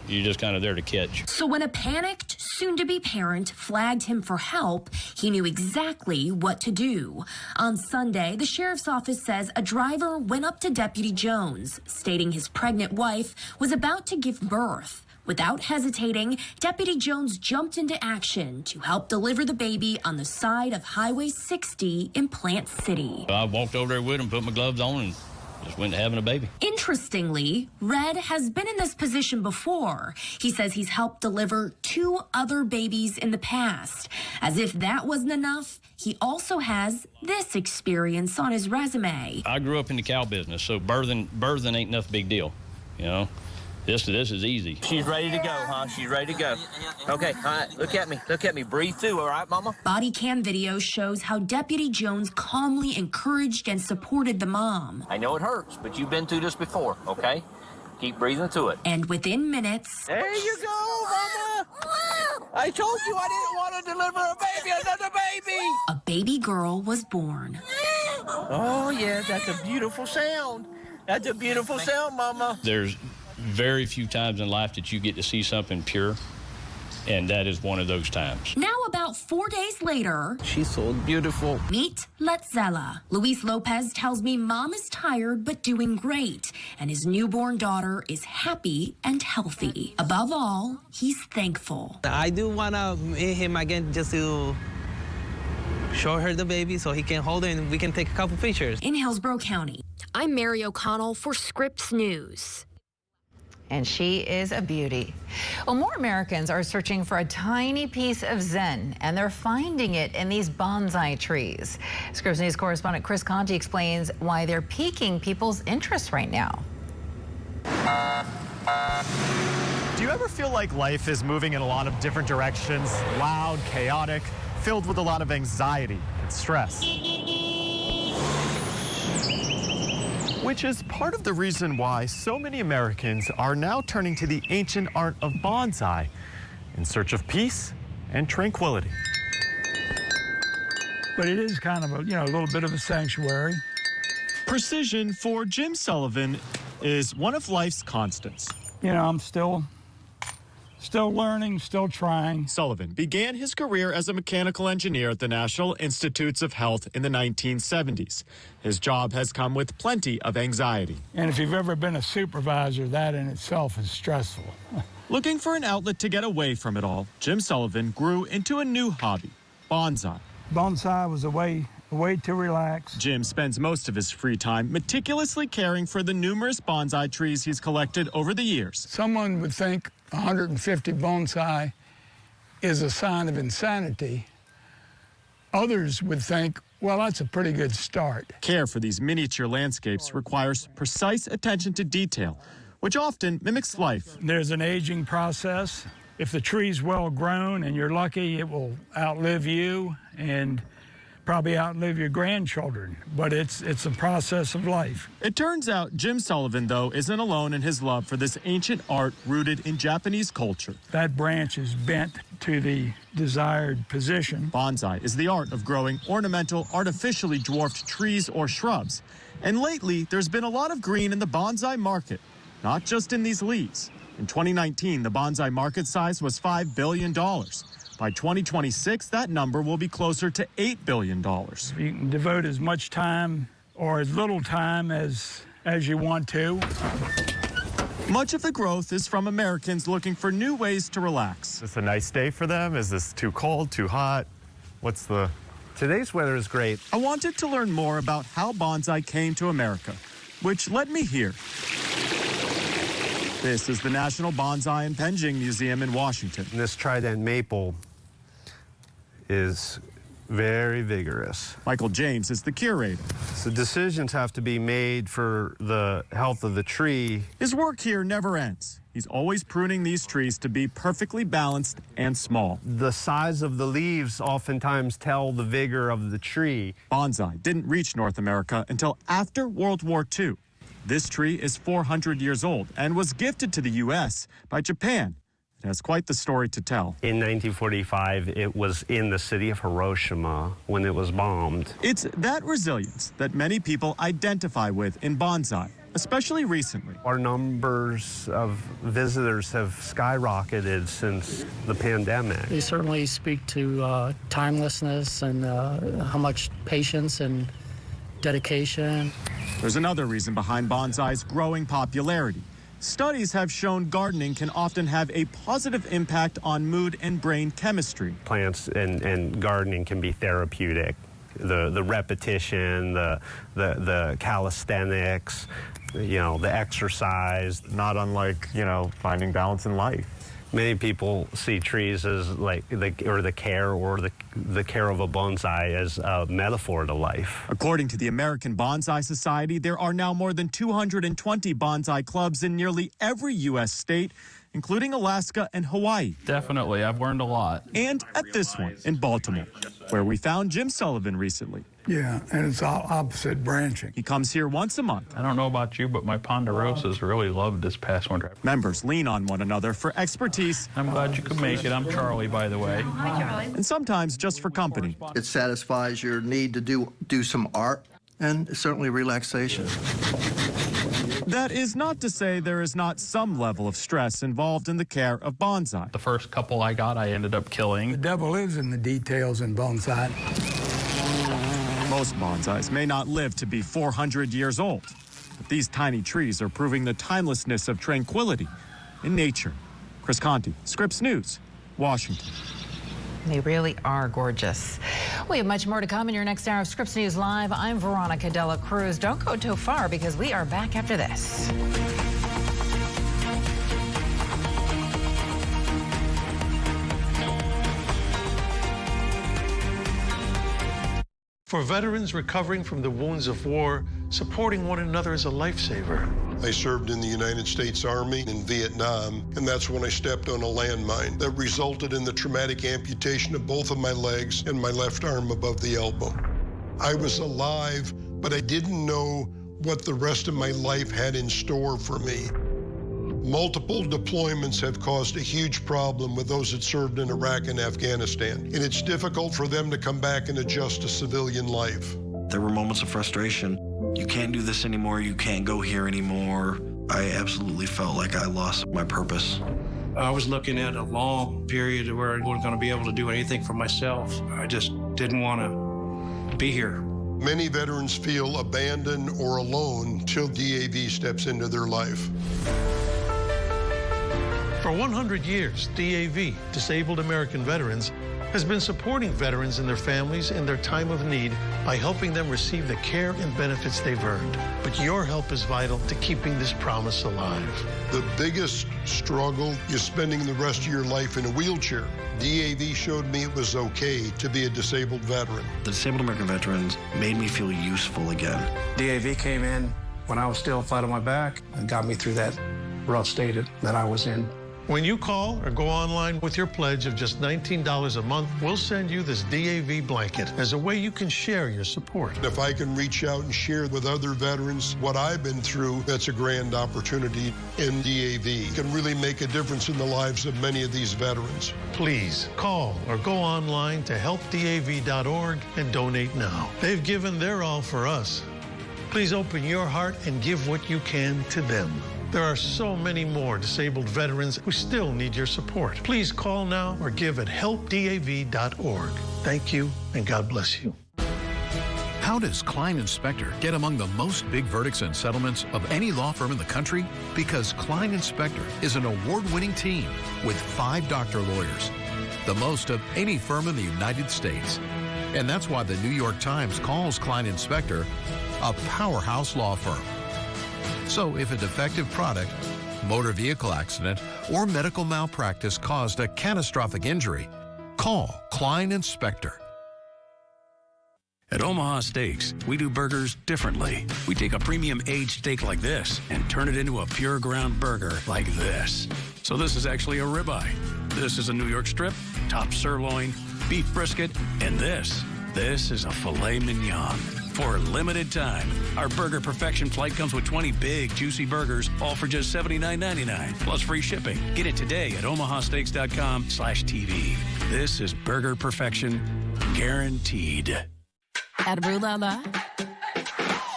You're just kind of there to catch. So when a panicked, soon-to-be parent flagged him for help, he knew exactly what to do. On Sunday, the sheriff's office says a driver went up to Deputy Jones, stating his pregnant wife was about to give birth. Without hesitating, Deputy Jones jumped into action to help deliver the baby on the side of Highway 60 in Plant City. I walked over there with him, put my gloves on, and just went having a baby. Interestingly, Red has been in this position before. He says he's helped deliver 2 other babies in the past. As if that wasn't enough, he also has this experience on his resume. I grew up in the cow business, so birthing ain't nothing big deal, you know. This is easy. She's ready to go, huh? She's ready to go. Okay, all right, look at me. Look at me. Breathe through, all right, Mama? Body cam video shows how Deputy Jones calmly encouraged and supported the mom. I know it hurts, but you've been through this before, okay? Keep breathing through it. And within minutes... There you go, Mama! I told you I didn't want to deliver a baby, another baby! A baby girl was born. Oh, yeah, that's a beautiful sound. That's a beautiful sound, Mama. There's very few times in life that you get to see something pure, and that is one of those times. Now about 4 days later... She's so beautiful. Meet Letzella. Luis Lopez tells me mom is tired but doing great, and his newborn daughter is happy and healthy. Above all, he's thankful. I do want to meet him again just to show her the baby so he can hold her and we can take a couple pictures. In Hillsborough County, I'm Mary O'Connell for Scripps News. And she is a beauty. Well, more Americans are searching for a tiny piece of Zen, and they're finding it in these bonsai trees. Scripps News correspondent Chris Conti explains why they're piquing people's interest right now. Do you ever feel like life is moving in a lot of different directions? Loud, chaotic, filled with a lot of anxiety and stress? Which is part of the reason why so many Americans are now turning to the ancient art of bonsai in search of peace and tranquility. But it is kind of a little bit of a sanctuary. Precision for Jim Sullivan is one of life's constants. I'm still learning, still trying. Sullivan began his career as a mechanical engineer at the National Institutes of Health in the 1970s. His job has come with plenty of anxiety. And if you've ever been a supervisor, that in itself is stressful. Looking for an outlet to get away from it all, Jim Sullivan grew into a new hobby, bonsai. Bonsai was a way to relax. Jim spends most of his free time meticulously caring for the numerous bonsai trees he's collected over the years. Someone would think 150 bonsai is a sign of insanity. Others would think, well, that's a pretty good start. Care for these miniature landscapes requires precise attention to detail, which often mimics life. There's an aging process. If the tree's well grown and you're lucky, it will outlive you and probably outlive your grandchildren, but it's a process of life. It turns out Jim Sullivan, though, isn't alone in his love for this ancient art rooted in Japanese culture. That branch is bent to the desired position. Bonsai is the art of growing ornamental, artificially dwarfed trees or shrubs. And lately, there's been a lot of green in the bonsai market, not just in these leaves. In 2019, the bonsai market size was $5 billion. By 2026, that number will be closer to $8 billion. You can devote as much time or as little time as you want to. Much of the growth is from Americans looking for new ways to relax. Is this a nice day for them? Is this too cold, too hot? What's the... Today's weather is great. I wanted to learn more about how bonsai came to America, which led me here. This is the National Bonsai and Penjing Museum in Washington. This trident maple is very vigorous. Michael James is the curator. So decisions have to be made for the health of the tree. His work here never ends. He's always pruning these trees to be perfectly balanced and small. The size of the leaves oftentimes tell the vigor of the tree. Bonsai didn't reach North America until after World War II. This tree is 400 years old and was gifted to the U.S. by Japan. It has quite the story to tell. In 1945, it was in the city of Hiroshima when it was bombed. It's that resilience that many people identify with in bonsai, especially recently. Our numbers of visitors have skyrocketed since the pandemic. They certainly speak to timelessness and how much patience and dedication. There's another reason behind bonsai's growing popularity. Studies have shown gardening can often have a positive impact on mood and brain chemistry. Plants and gardening can be therapeutic. The repetition, the calisthenics, the exercise. Not unlike, finding balance in life. Many people see trees as like the care of a bonsai as a metaphor to life. According to the American Bonsai Society, there are now more than 220 bonsai clubs in nearly every U.S. state, including Alaska and Hawaii. Definitely, I've learned a lot. And at this one in Baltimore, where we found Jim Sullivan recently. Yeah, and it's opposite branching. He comes here once a month. I don't know about you, but my ponderosas really loved this past winter. Members lean on one another for expertise. I'm glad you could make it. I'm Charlie, by the way. Hi, Charlie. And sometimes just for company. It satisfies your need to do some art and certainly relaxation. That is not to say there is not some level of stress involved in the care of bonsai. The first couple I got, I ended up killing. The devil is in the details in bonsai. Most bonsais may not live to be 400 years old, but these tiny trees are proving the timelessness of tranquility in nature. Chris Conti, Scripps News, Washington. They really are gorgeous. We have much more to come in your next hour of Scripps News Live. I'm Veronica De La Cruz. Don't go too far because we are back after this. For veterans recovering from the wounds of war, supporting one another is a lifesaver. I served in the United States Army in Vietnam, and that's when I stepped on a landmine that resulted in the traumatic amputation of both of my legs and my left arm above the elbow. I was alive, but I didn't know what the rest of my life had in store for me. Multiple deployments have caused a huge problem with those that served in Iraq and Afghanistan, and it's difficult for them to come back and adjust to civilian life. There were moments of frustration. You can't do this anymore, you can't go here anymore. I absolutely felt like I lost my purpose. I was looking at a long period where I wasn't going to be able to do anything for myself. I just didn't want to be here. Many veterans feel abandoned or alone till DAV steps into their life. For 100 years, DAV, Disabled American Veterans, has been supporting veterans and their families in their time of need by helping them receive the care and benefits they've earned. But your help is vital to keeping this promise alive. The biggest struggle is spending the rest of your life in a wheelchair. DAV showed me it was okay to be a disabled veteran. The Disabled American Veterans made me feel useful again. DAV came in when I was still flat on my back and got me through that rough state that I was in. When you call or go online with your pledge of just $19 a month, we'll send you this DAV blanket as a way you can share your support. If I can reach out and share with other veterans what I've been through, that's a grand opportunity in DAV. It can really make a difference in the lives of many of these veterans. Please call or go online to helpdav.org and donate now. They've given their all for us. Please open your heart and give what you can to them. There are so many more disabled veterans who still need your support. Please call now or give at helpdav.org. Thank you, and God bless you. How does Klein & Spector get among the most big verdicts and settlements of any law firm in the country? Because Klein & Spector is an award-winning team with 5 doctor lawyers, the most of any firm in the United States. And that's why the New York Times calls Klein & Spector a powerhouse law firm. So if a defective product, motor vehicle accident, or medical malpractice caused a catastrophic injury, call Klein & Spector. At Omaha Steaks, we do burgers differently. We take a premium aged steak like this and turn it into a pure ground burger like this. So this is actually a ribeye. This is a New York strip, top sirloin, beef brisket, and this is a filet mignon. For a limited time, our Burger Perfection flight comes with 20 big, juicy burgers, all for just $79.99, plus free shipping. Get it today at omahasteaks.com/TV. This is Burger Perfection, guaranteed. At Rue La La,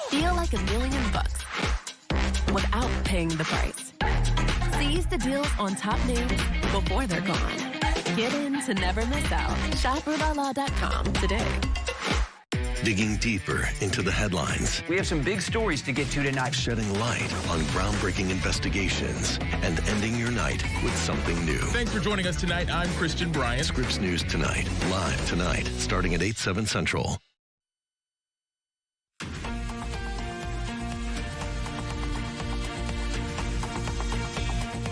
feel like $1 million without paying the price. Seize the deals on top names before they're gone. Get in to never miss out. Shop RueLaLa.com today. Digging deeper into the headlines. We have some big stories to get to tonight. Shedding light on groundbreaking investigations and ending your night with something new. Thanks for joining us tonight. I'm Christian Bryant. Scripps News Tonight, live tonight, starting at 8/7 Central.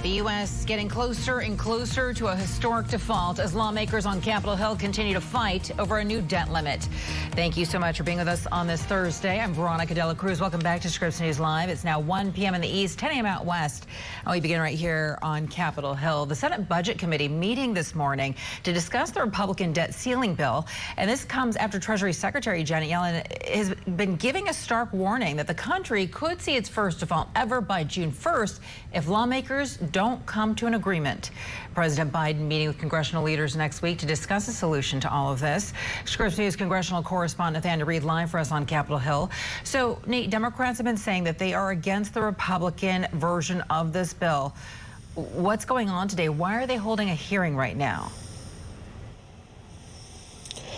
The U.S. getting closer and closer to a historic default as lawmakers on Capitol Hill continue to fight over a new debt limit. Thank you so much for being with us on this Thursday. I'm Veronica De La Cruz. Welcome back to Scripps News Live. It's now 1 p.m. in the East, 10 a.m. out West. And we begin right here on Capitol Hill. The Senate Budget Committee meeting this morning to discuss the Republican debt ceiling bill. And this comes after Treasury Secretary Janet Yellen has been giving a stark warning that the country could see its first default ever by June 1st if lawmakers don't come to an agreement. President Biden meeting with congressional leaders next week to discuss a solution to all of this. Scripps News congressional correspondent Nathaniel Reed live for us on Capitol Hill. So, Nate, Democrats have been saying that they are against the Republican version of this bill. What's going on today? Why are they holding a hearing right now?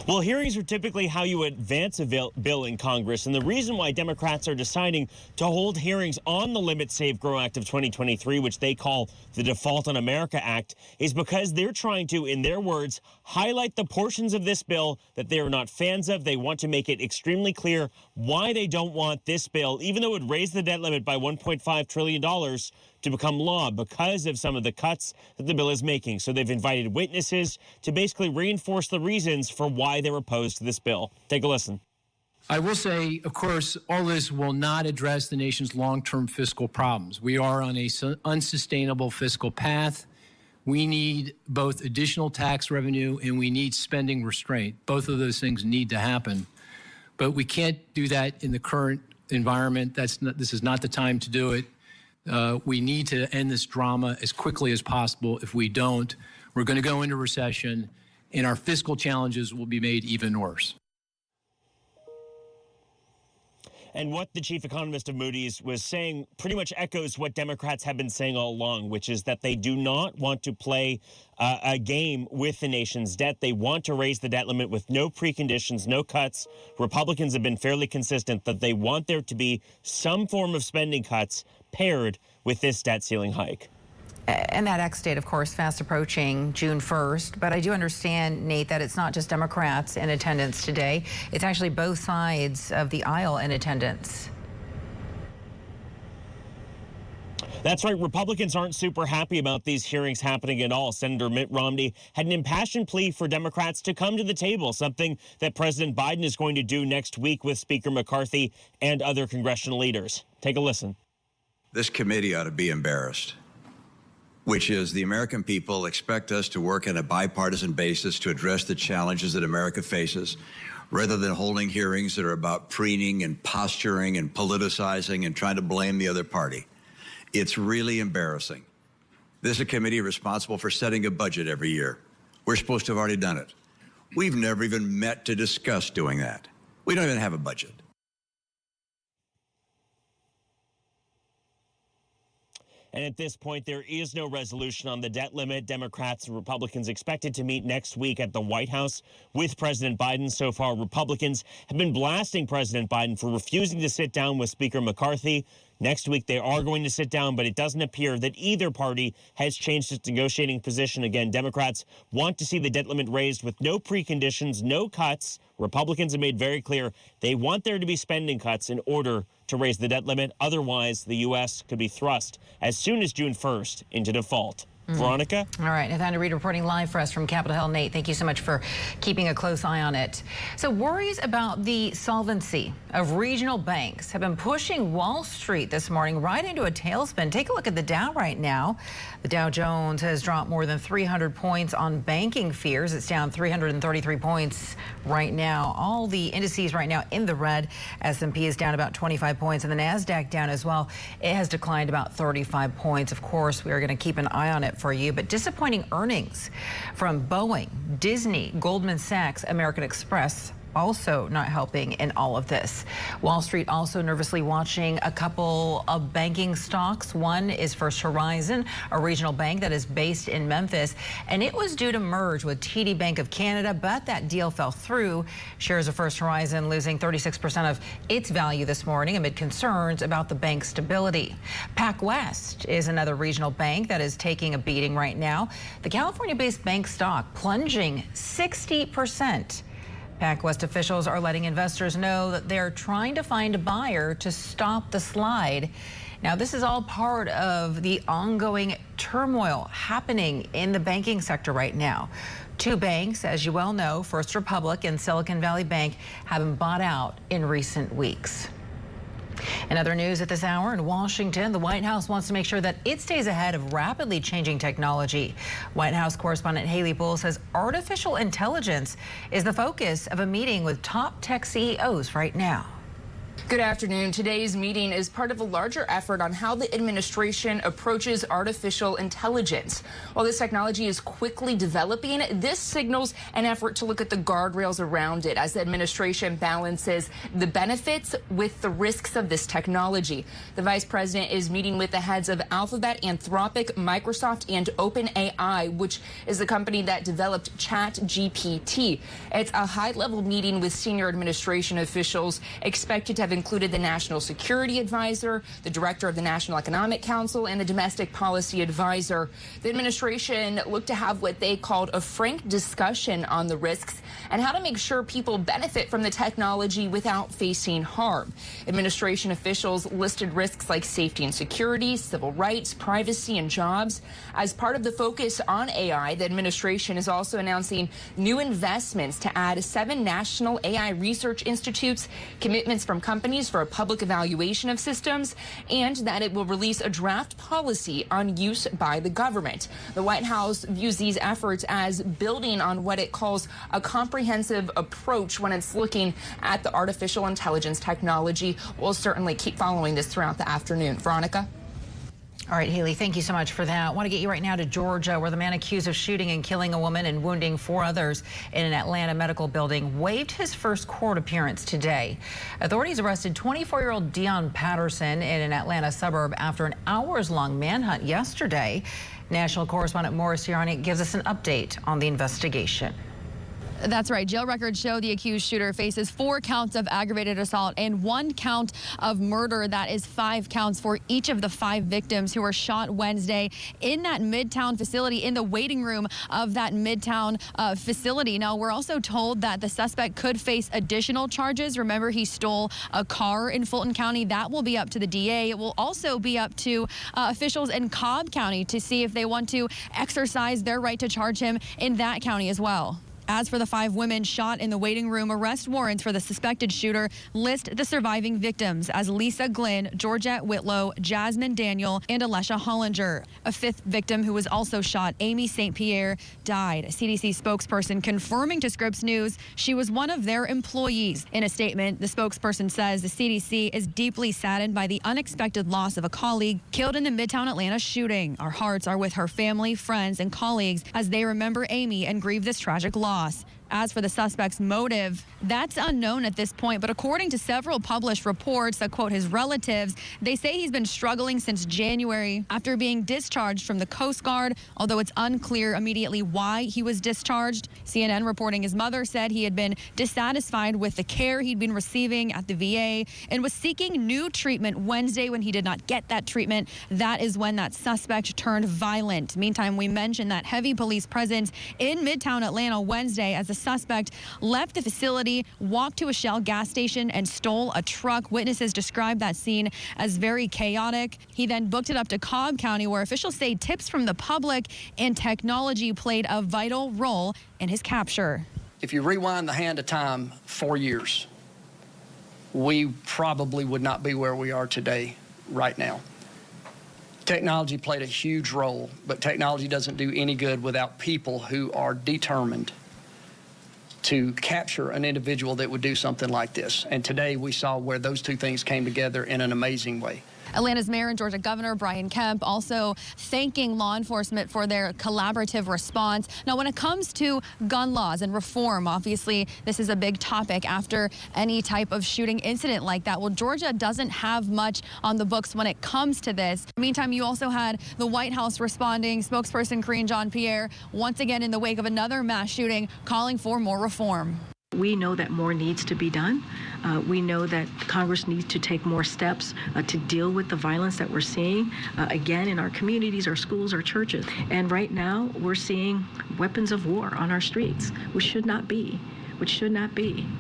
Well, hearings are typically how you advance a bill in Congress, and the reason why Democrats are deciding to hold hearings on the Limit Save Grow Act of 2023, which they call the Default on America Act, is because they're trying to, in their words, highlight the portions of this bill that they are not fans of. They want to make it extremely clear why they don't want this bill, even though it would raise the debt limit by $1.5 trillion, to become law because of some of the cuts that the bill is making. So they've invited witnesses to basically reinforce the reasons for why they're opposed to this bill. Take a listen. I will say, of course, all this will not address the nation's long-term fiscal problems. We are on a unsustainable fiscal path. We need both additional tax revenue and we need spending restraint. Both of those things need to happen. But we can't do that in the current environment. This is not the time to do it. We need to end this drama as quickly as possible. If we don't, we're going to go into recession, and our fiscal challenges will be made even worse. And what the chief economist of Moody's was saying pretty much echoes what Democrats have been saying all along, which is that they do not want to play a game with the nation's debt. They want to raise the debt limit with no preconditions, no cuts. Republicans have been fairly consistent that they want there to be some form of spending cuts paired with this debt ceiling hike. And that X date, of course, fast approaching June 1st. But I do understand, Nate, that it's not just Democrats in attendance today. It's actually both sides of the aisle in attendance. That's right. Republicans aren't super happy about these hearings happening at all. Senator Mitt Romney had an impassioned plea for Democrats to come to the table, something that President Biden is going to do next week with Speaker McCarthy and other congressional leaders. Take a listen. This committee ought to be embarrassed, which is the American people expect us to work on a bipartisan basis to address the challenges that America faces, rather than holding hearings that are about preening and posturing and politicizing and trying to blame the other party. It's really embarrassing. This is a committee responsible for setting a budget every year. We're supposed to have already done it. We've never even met to discuss doing that. We don't even have a budget. And at this point, there is no resolution on the debt limit. Democrats and Republicans expected to meet next week at the White House with President Biden. So far, Republicans have been blasting President Biden for refusing to sit down with Speaker McCarthy. Next week, they are going to sit down, but it doesn't appear that either party has changed its negotiating position. Again, Democrats want to see the debt limit raised with no preconditions, no cuts. Republicans have made very clear they want there to be spending cuts in order to raise the debt limit. Otherwise, the U.S. could be thrust as soon as June 1st into default. Veronica? All right, Nathaniel Reed reporting live for us from Capitol Hill. Nate, thank you so much for keeping a close eye on it. So worries about the solvency of regional banks have been pushing Wall Street this morning right into a tailspin. Take a look at the Dow right now. The Dow Jones has dropped more than 300 points on banking fears. It's down 333 points right now. All the indices right now in the red. S&P is down about 25 points, and the NASDAQ down as well. It has declined about 35 points. Of course, we are going to keep an eye on it for you, but disappointing earnings from Boeing, Disney, Goldman Sachs, American Express also not helping in all of this. Wall Street also nervously watching a couple of banking stocks. One is First Horizon, a regional bank that is based in Memphis, and it was due to merge with TD Bank of Canada, but that deal fell through. Shares of First Horizon losing 36% of its value this morning amid concerns about the bank's stability. PacWest is another regional bank that is taking a beating right now. The California-based bank stock plunging 60%. PacWest officials are letting investors know that they're trying to find a buyer to stop the slide. Now, this is all part of the ongoing turmoil happening in the banking sector right now. Two banks, as you well know, First Republic and Silicon Valley Bank, have been bought out in recent weeks. In other news at this hour in Washington, the White House wants to make sure that it stays ahead of rapidly changing technology. White House correspondent Haley Bull says artificial intelligence is the focus of a meeting with top tech CEOs right now. Good afternoon. Today's meeting is part of a larger effort on how the administration approaches artificial intelligence. While this technology is quickly developing, this signals an effort to look at the guardrails around it as the administration balances the benefits with the risks of this technology. The vice president is meeting with the heads of Alphabet, Anthropic, Microsoft, and OpenAI, which is the company that developed ChatGPT. It's a high-level meeting with senior administration officials expected to have included the National Security Advisor, the Director of the National Economic Council, and the Domestic Policy Advisor. The administration looked to have what they called a frank discussion on the risks and how to make sure people benefit from the technology without facing harm. Administration officials listed risks like safety and security, civil rights, privacy, and jobs. As part of the focus on AI, the administration is also announcing new investments to add 7 national AI research institutes, commitments from companies for a public evaluation of systems, and that it will release a draft policy on use by the government. The White House views these efforts as building on what it calls a comprehensive approach when it's looking at the artificial intelligence technology. We'll certainly keep following this throughout the afternoon. Veronica? All right, Haley, thank you so much for that. I want to get you right now to Georgia, where the man accused of shooting and killing a woman and wounding 4 others in an Atlanta medical building waived his first court appearance today. Authorities arrested 24-year-old Dion Patterson in an Atlanta suburb after an hours-long manhunt yesterday. National correspondent Morris Yarnik gives us an update on the investigation. That's right. Jail records show the accused shooter faces 4 counts of aggravated assault and 1 count of murder. That is 5 counts for each of the 5 victims who were shot Wednesday in that Midtown facility, in the waiting room of that Midtown facility. Now, we're also told that the suspect could face additional charges. Remember, he stole a car in Fulton County. That will be up to the DA. It will also be up to officials in Cobb County to see if they want to exercise their right to charge him in that county as well. As for the 5 women shot in the waiting room, arrest warrants for the suspected shooter list the surviving victims as Lisa Glynn, Georgette Whitlow, Jasmine Daniel, and Alesha Hollinger. A 5th victim who was also shot, Amy St. Pierre, died. A CDC spokesperson confirming to Scripps News she was one of their employees. In a statement, the spokesperson says the CDC is deeply saddened by the unexpected loss of a colleague killed in the Midtown Atlanta shooting. Our hearts are with her family, friends, and colleagues as they remember Amy and grieve this tragic loss. As for the suspect's motive, that's unknown at this point. But according to several published reports that quote his relatives, they say he's been struggling since January after being discharged from the Coast Guard, although it's unclear immediately why he was discharged. CNN reporting his mother said he had been dissatisfied with the care he'd been receiving at the VA and was seeking new treatment Wednesday. When he did not get that treatment, that is when that suspect turned violent. Meantime, we mentioned that heavy police presence in Midtown Atlanta Wednesday as the suspect left the facility, walked to a Shell gas station, and stole a truck. Witnesses described that scene as very chaotic. He then booked it up to Cobb County, where officials say tips from the public and technology played a vital role in his capture. If you rewind the hand of time 4 years, we probably would not be where we are today right now. Technology played a huge role, but technology doesn't do any good without people who are determined to capture an individual that would do something like this. And today we saw where those two things came together in an amazing way. Atlanta's mayor and Georgia Governor Brian Kemp also thanking law enforcement for their collaborative response. Now, when it comes to gun laws and reform, obviously, this is a big topic after any type of shooting incident like that. Well, Georgia doesn't have much on the books when it comes to this. Meantime, you also had the White House responding. Spokesperson Karine Jean-Pierre, once again in the wake of another mass shooting, calling for more reform. We know that more needs to be done. We know that Congress needs to take more steps to deal with the violence that we're seeing, again, in our communities, our schools, our churches. And right now, we're seeing weapons of war on our streets, which should not be.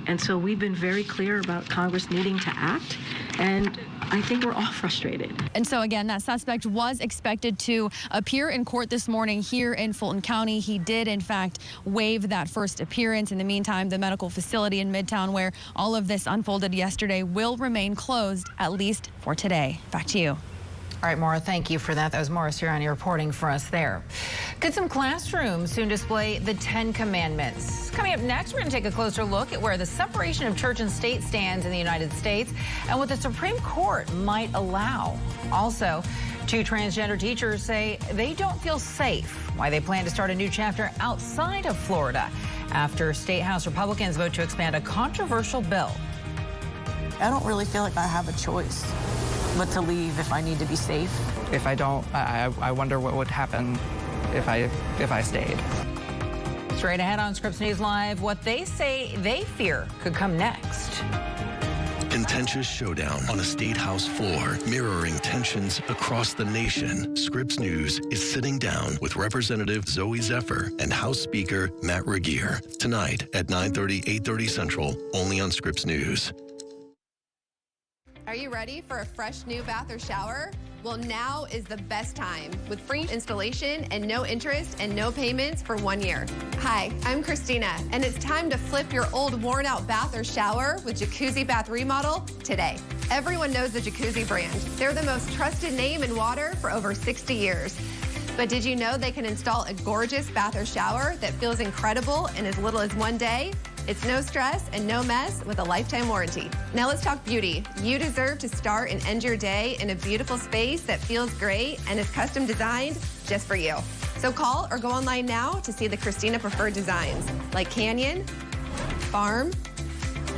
And so we've been very clear about Congress needing to act, and I think we're all frustrated. And so again, that suspect was expected to appear in court this morning here in Fulton County. He did, in fact, waive that first appearance. In the meantime, the medical facility in Midtown where all of this unfolded yesterday will remain closed, at least for today. Back to you. All right, Maura, thank you for that. That was Maura Sirianni reporting for us there. Could some classrooms soon display the 10 Commandments? Coming up next, we're going to take a closer look at where the separation of church and state stands in the United States and what the Supreme Court might allow. Also, 2 transgender teachers say they don't feel safe. Why they plan to start a new chapter outside of Florida after State House Republicans vote to expand a controversial bill. I don't really feel like I have a choice but to leave if I need to be safe. If I don't, I wonder what would happen if I stayed. Straight ahead on Scripps News Live, what they say they fear could come next. Contentious showdown on a state house floor, mirroring tensions across the nation. Scripps News is sitting down with Representative Zoe Zephyr and House Speaker Matt Regier tonight at 9:30, 8:30 Central, only on Scripps News. Are you ready for a fresh new bath or shower? Well, now is the best time with free installation and no interest and no payments for 1 year. Hi, I'm Christina, and it's time to flip your old worn out bath or shower with Jacuzzi Bath Remodel today. Everyone knows the Jacuzzi brand. They're the most trusted name in water for over 60 years. But did you know they can install a gorgeous bath or shower that feels incredible in as little as 1 day? It's no stress and no mess with a lifetime warranty. Now let's talk beauty. You deserve to start and end your day in a beautiful space that feels great and is custom designed just for you. So call or go online now to see the Christina preferred designs like Canyon, Farm,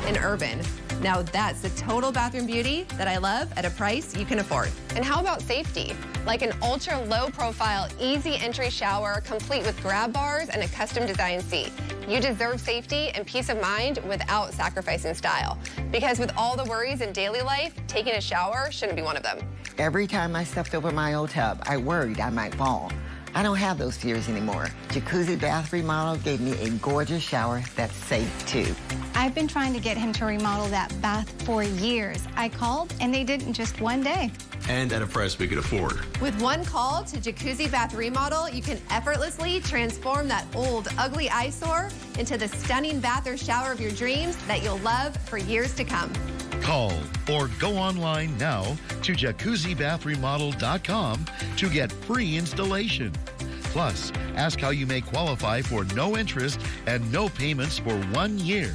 and Urban. Now that's the total bathroom beauty that I love at a price you can afford. And how about safety? Like an ultra low profile, easy entry shower, complete with grab bars and a custom designed seat. You deserve safety and peace of mind without sacrificing style. Because with all the worries in daily life, taking a shower shouldn't be one of them. Every time I stepped over my old tub, I worried I might fall. I don't have those fears anymore. Jacuzzi Bath Remodel gave me a gorgeous shower that's safe too. I've been trying to get him to remodel that bath for years. I called and they did in just 1 day. And at a price we could afford. With one call to Jacuzzi Bath Remodel, you can effortlessly transform that old, ugly eyesore into the stunning bath or shower of your dreams that you'll love for years to come. Call or go online now to jacuzzibathremodel.com to get free installation. Plus, ask how you may qualify for no interest and no payments for 1 year.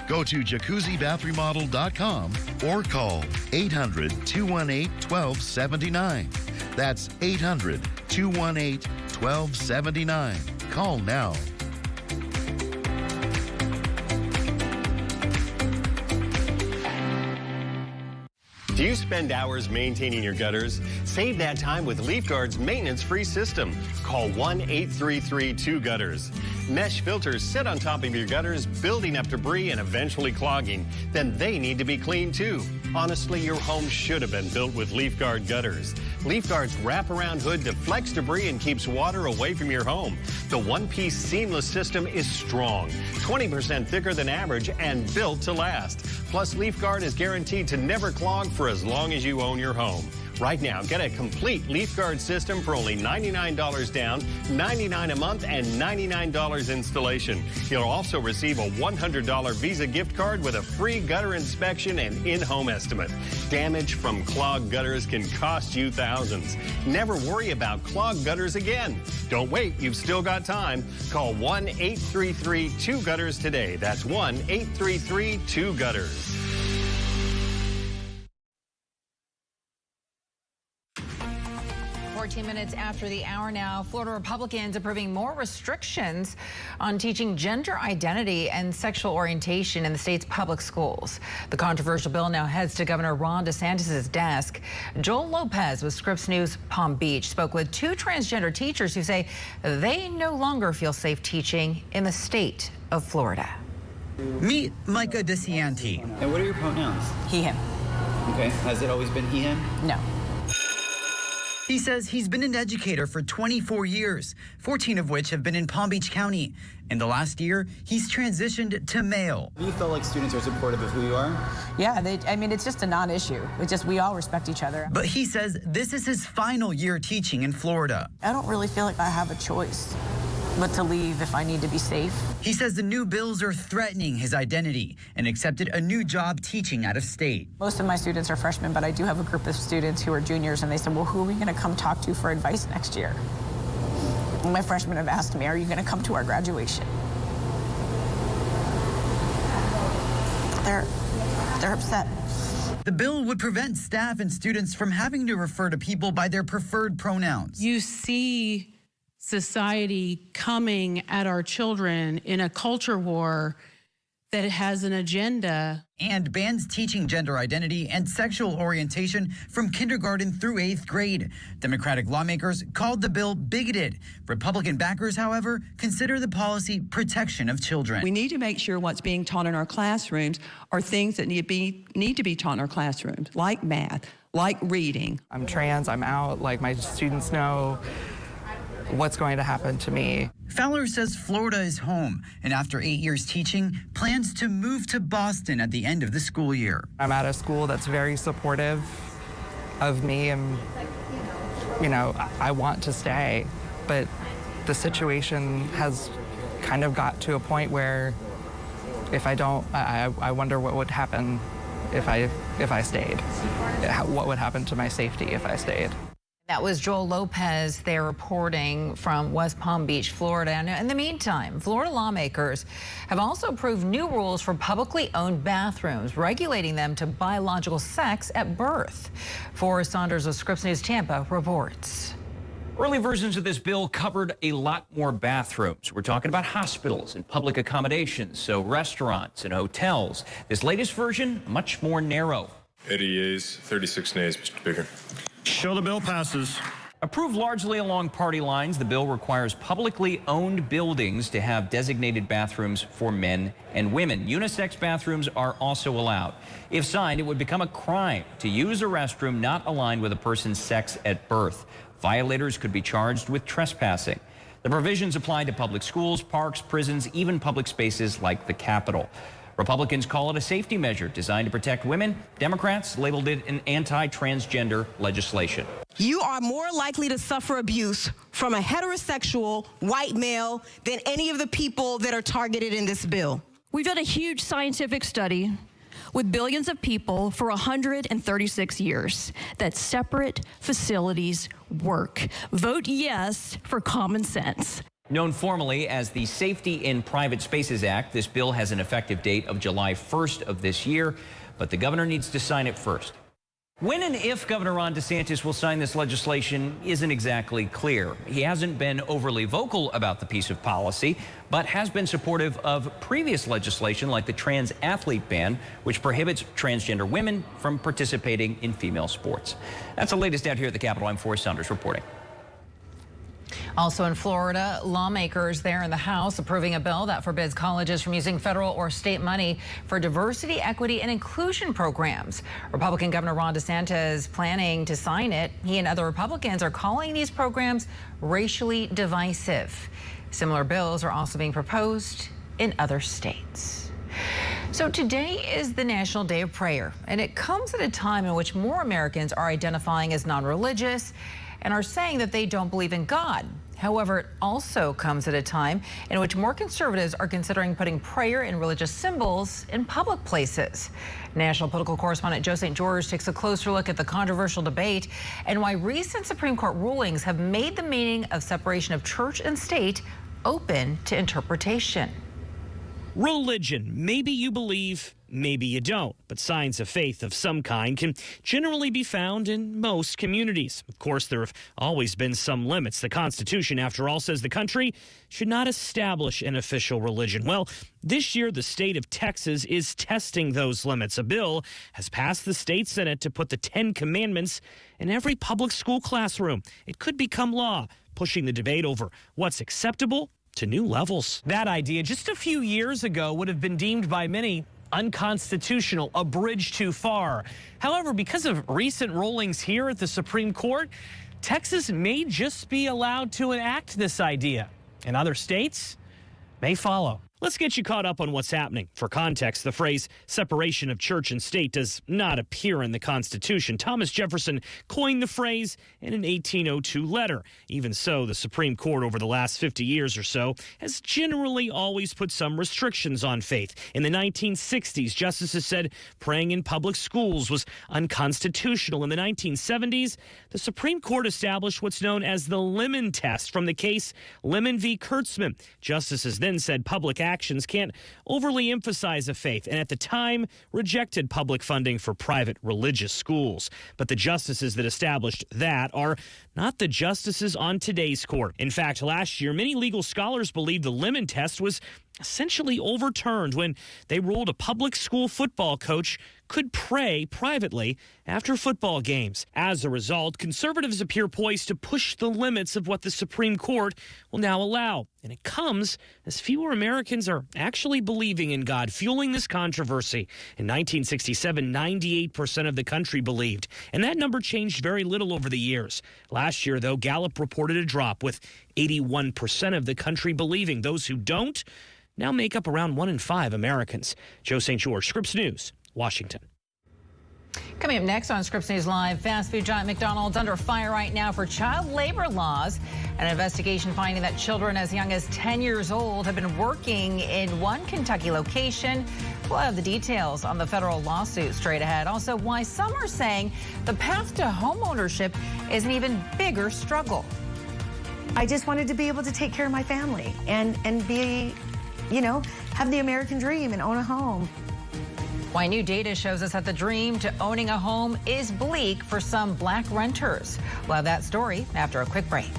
Go to jacuzzibathremodel.com or call 800-218-1279. That's 800-218-1279. Call now. Do you spend hours maintaining your gutters? Save that time with LeafGuard's maintenance-free system. Call 1-833-2-GUTTERS. Mesh filters sit on top of your gutters, building up debris and eventually clogging. Then they need to be cleaned too. Honestly, your home should have been built with LeafGuard gutters. LeafGuard's wraparound hood deflects debris and keeps water away from your home. The one-piece seamless system is strong, 20% thicker than average and built to last. Plus, LeafGuard is guaranteed to never clog for as long as you own your home. Right now, get a complete LeafGuard system for only $99 down, $99 a month, and $99 installation. You'll also receive a $100 Visa gift card with a free gutter inspection and in-home estimate. Damage from clogged gutters can cost you thousands. Never worry about clogged gutters again. Don't wait, you've still got time. Call 1-833-2-GUTTERS today. That's 1-833-2-GUTTERS. 14 minutes after the hour now, Florida Republicans approving more restrictions on teaching gender identity and sexual orientation in the state's public schools. The controversial bill now heads to Governor Ron DeSantis' desk. Joel Lopez with Scripps News Palm Beach spoke with two transgender teachers who say they no longer feel safe teaching in the state of Florida. Meet Micah DeCianti. And what are your pronouns? He, him. Okay. Has it always been he, him? No. He says he's been an educator for 24 years, 14 of which have been in Palm Beach County. In the last year, he's transitioned to male. Do you feel like students are supportive of who you are? Yeah, it's just a non-issue. We all respect each other. But he says this is his final year teaching in Florida. I don't really feel like I have a choice but to leave if I need to be safe. He says the new bills are threatening his identity and accepted a new job teaching out of state. Most of my students are freshmen, but I do have a group of students who are juniors, and they said, well, who are we going to come talk to for advice next year? And my freshmen have asked me, are you going to come to our graduation? They're upset. The bill would prevent staff and students from having to refer to people by their preferred pronouns. You see society coming at our children in a culture war that has an agenda. And bans teaching gender identity and sexual orientation from kindergarten through 8th grade. Democratic lawmakers called the bill bigoted. Republican backers, however, consider the policy protection of children. We need to make sure what's being taught in our classrooms are things that need to be taught in our classrooms, like math, like reading. I'm trans, I'm out, like my students know what's going to happen to me. Fowler says Florida is home, and after 8 years teaching, plans to move to Boston at the end of the school year. I'm at a school that's very supportive of me, and, you know, I want to stay, but the situation has kind of got to a point where if I don't, I wonder what would happen if I stayed. What would happen to my safety if I stayed? That was Joel Lopez there reporting from West Palm Beach, Florida. And in the meantime, Florida lawmakers have also approved new rules for publicly owned bathrooms, regulating them to biological sex at birth. Forrest Saunders with Scripps News Tampa reports. Early versions of this bill covered a lot more bathrooms. We're talking about hospitals and public accommodations, so restaurants and hotels. This latest version, much more narrow. 80 yeas, 36 nays, Mr. Speaker. Show the bill passes. Approved largely along party lines, the bill requires publicly owned buildings to have designated bathrooms for men and women. Unisex bathrooms are also allowed. If signed, it would become a crime to use a restroom not aligned with a person's sex at birth. Violators could be charged with trespassing. The provisions apply to public schools, parks, prisons, even public spaces like the Capitol. Republicans call it a safety measure designed to protect women. Democrats labeled it an anti-transgender legislation. You are more likely to suffer abuse from a heterosexual white male than any of the people that are targeted in this bill. We've done a huge scientific study with billions of people for 136 years that separate facilities work. Vote yes for common sense. Known formally as the Safety in Private Spaces Act, this bill has an effective date of July 1st of this year, but the governor needs to sign it first. When and if Governor Ron DeSantis will sign this legislation isn't exactly clear. He hasn't been overly vocal about the piece of policy, but has been supportive of previous legislation like the trans athlete ban, which prohibits transgender women from participating in female sports. That's the latest out here at the Capitol. I'm Forrest Saunders reporting. Also in Florida, lawmakers there in the House approving a bill that forbids colleges from using federal or state money for diversity, equity, and inclusion programs. Republican Governor Ron DeSantis planning to sign it. He and other Republicans are calling these programs racially divisive. Similar bills are also being proposed in other states. So today is the National Day of Prayer, and it comes at a time in which more Americans are identifying as non-religious and are saying that they don't believe in God. However, it also comes at a time in which more conservatives are considering putting prayer and religious symbols in public places. National political correspondent Joe St. George takes a closer look at the controversial debate and why recent Supreme Court rulings have made the meaning of separation of church and state open to interpretation. Religion. Maybe you believe, maybe you don't. But signs of faith of some kind can generally be found in most communities. Of course, there have always been some limits. The Constitution, after all, says the country should not establish an official religion. Well, this year, the state of Texas is testing those limits. A bill has passed the state Senate to put the 10 Commandments in every public school classroom. It could become law, pushing the debate over what's acceptable to new levels. That idea just a few years ago would have been deemed by many unconstitutional, a bridge too far. However, because of recent rulings here at the Supreme Court, Texas may just be allowed to enact this idea, and other states may follow. Let's get you caught up on what's happening. For context, the phrase separation of church and state does not appear in the Constitution. Thomas Jefferson coined the phrase in an 1802 letter. Even so, the Supreme Court over the last 50 years or so has generally always put some restrictions on faith. In the 1960s, justices said praying in public schools was unconstitutional. In the 1970s, the Supreme Court established what's known as the Lemon Test from the case Lemon v. Kurtzman. Justices then said public actions can't overly emphasize a faith, and at the time rejected public funding for private religious schools. But the justices that established that are not the justices on today's court. In fact, last year, many legal scholars believed the Lemon Test was essentially overturned when they ruled a public school football coach could pray privately after football games. As a result, conservatives appear poised to push the limits of what the Supreme Court will now allow. And it comes as fewer Americans are actually believing in God, fueling this controversy. In 1967, 98% of the country believed, and that number changed very little over the years. Last year, though, Gallup reported a drop, with 81% of the country believing. Those who don't now make up around 1 in 5 Americans. Joe St. George, Scripps News, Washington. Coming up next on Scripps News Live, fast food giant McDonald's under fire right now for child labor laws. An investigation finding that children as young as 10 years old have been working in one Kentucky location. We'll have the details on the federal lawsuit straight ahead. Also, why some are saying the path to homeownership is an even bigger struggle. I just wanted to be able to take care of my family and be, you know, have the American dream and own a home. Why new data shows us that the dream to owning a home is bleak for some black renters. We'll have that story after a quick break.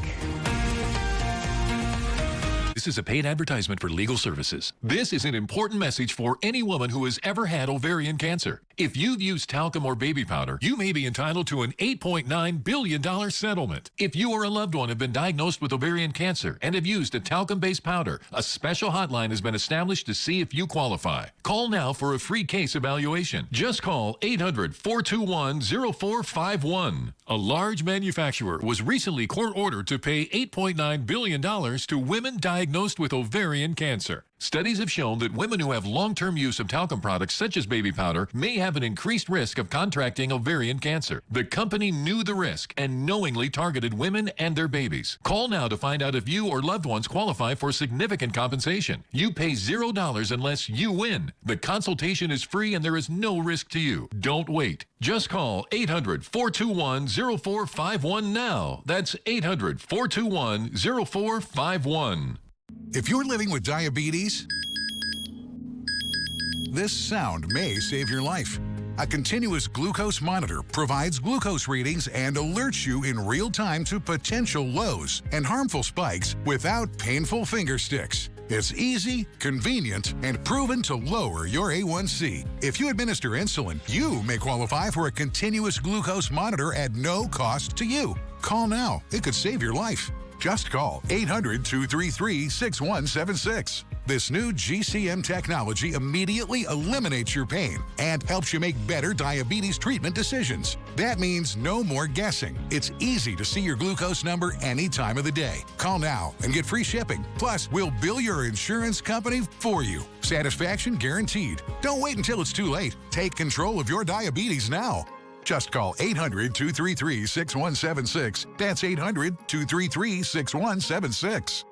This is a paid advertisement for legal services. This is an important message for any woman who has ever had ovarian cancer. If you've used talcum or baby powder, you may be entitled to an $8.9 billion settlement. If you or a loved one have been diagnosed with ovarian cancer and have used a talcum-based powder, a special hotline has been established to see if you qualify. Call now for a free case evaluation. Just call 800-421-0451. A large manufacturer was recently court-ordered to pay $8.9 billion to women diagnosed with ovarian cancer. Studies have shown that women who have long-term use of talcum products such as baby powder may have an increased risk of contracting ovarian cancer. The company knew the risk and knowingly targeted women and their babies. Call now to find out if you or loved ones qualify for significant compensation. You pay $0 unless you win. The consultation is free and there is no risk to you. Don't wait. Just call 800-421-0451 now. That's 800-421-0451. If you're living with diabetes, this sound may save your life. A continuous glucose monitor provides glucose readings and alerts you in real time to potential lows and harmful spikes without painful finger sticks. It's easy, convenient, and proven to lower your A1C. If you administer insulin, you may qualify for a continuous glucose monitor at no cost to you. Call now. It could save your life. Just call 800-233-6176. This new GCM technology immediately eliminates your pain and helps you make better diabetes treatment decisions. That means no more guessing. It's easy to see your glucose number any time of the day. Call now and get free shipping. Plus, we'll bill your insurance company for you. Satisfaction guaranteed. Don't wait until it's too late. Take control of your diabetes now. Just call 800-233-6176. That's 800-233-6176.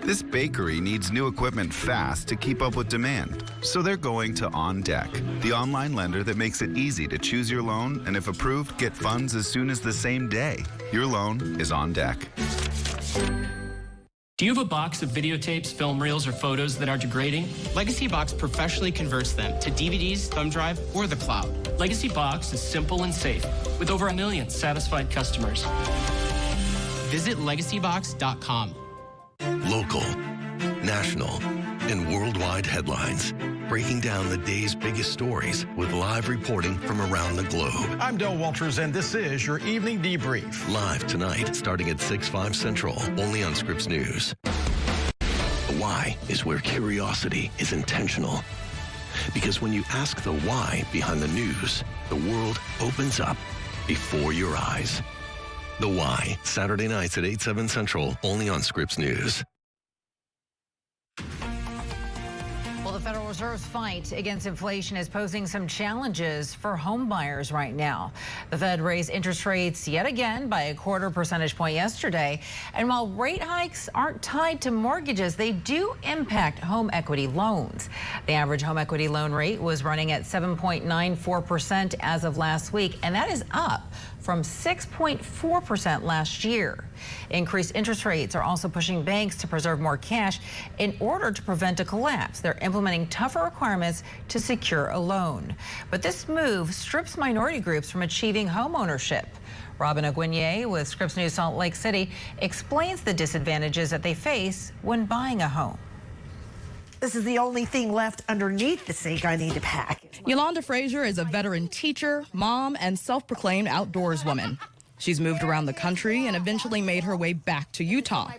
This bakery needs new equipment fast to keep up with demand. So they're going to On Deck, the online lender that makes it easy to choose your loan and, if approved, get funds as soon as the same day. Your loan is on deck. Do you have a box of videotapes, film reels, or photos that are degrading? Legacy Box professionally converts them to DVDs, thumb drive, or the cloud. Legacy Box is simple and safe, with over 1 million satisfied customers. Visit legacybox.com. Local, national, and worldwide headlines. Breaking down the day's biggest stories with live reporting from around the globe. I'm Del Walters, and this is your Evening Debrief. Live tonight, starting at 6/5 Central, only on Scripps News. The why is where curiosity is intentional. Because when you ask the why behind the news, the world opens up before your eyes. The Why, Saturday nights at 8/7 Central, only on Scripps News. Well, the Federal Reserve's fight against inflation is posing some challenges for home buyers right now. The Fed raised interest rates yet again by 1/4 percentage point yesterday. And while rate hikes aren't tied to mortgages, they do impact home equity loans. The average home equity loan rate was running at 7.94% as of last week, and that is up from 6.4% last year. Increased interest rates are also pushing banks to preserve more cash in order to prevent a collapse. They're implementing tougher requirements to secure a loan. But this move strips minority groups from achieving home ownership. Robin Aguinier with Scripps News Salt Lake City explains the disadvantages that they face when buying a home. This is the only thing left underneath the sink I need to pack. Yolanda Frazier is a veteran teacher, mom, and self-proclaimed outdoors woman. She's moved around the country and eventually made her way back to Utah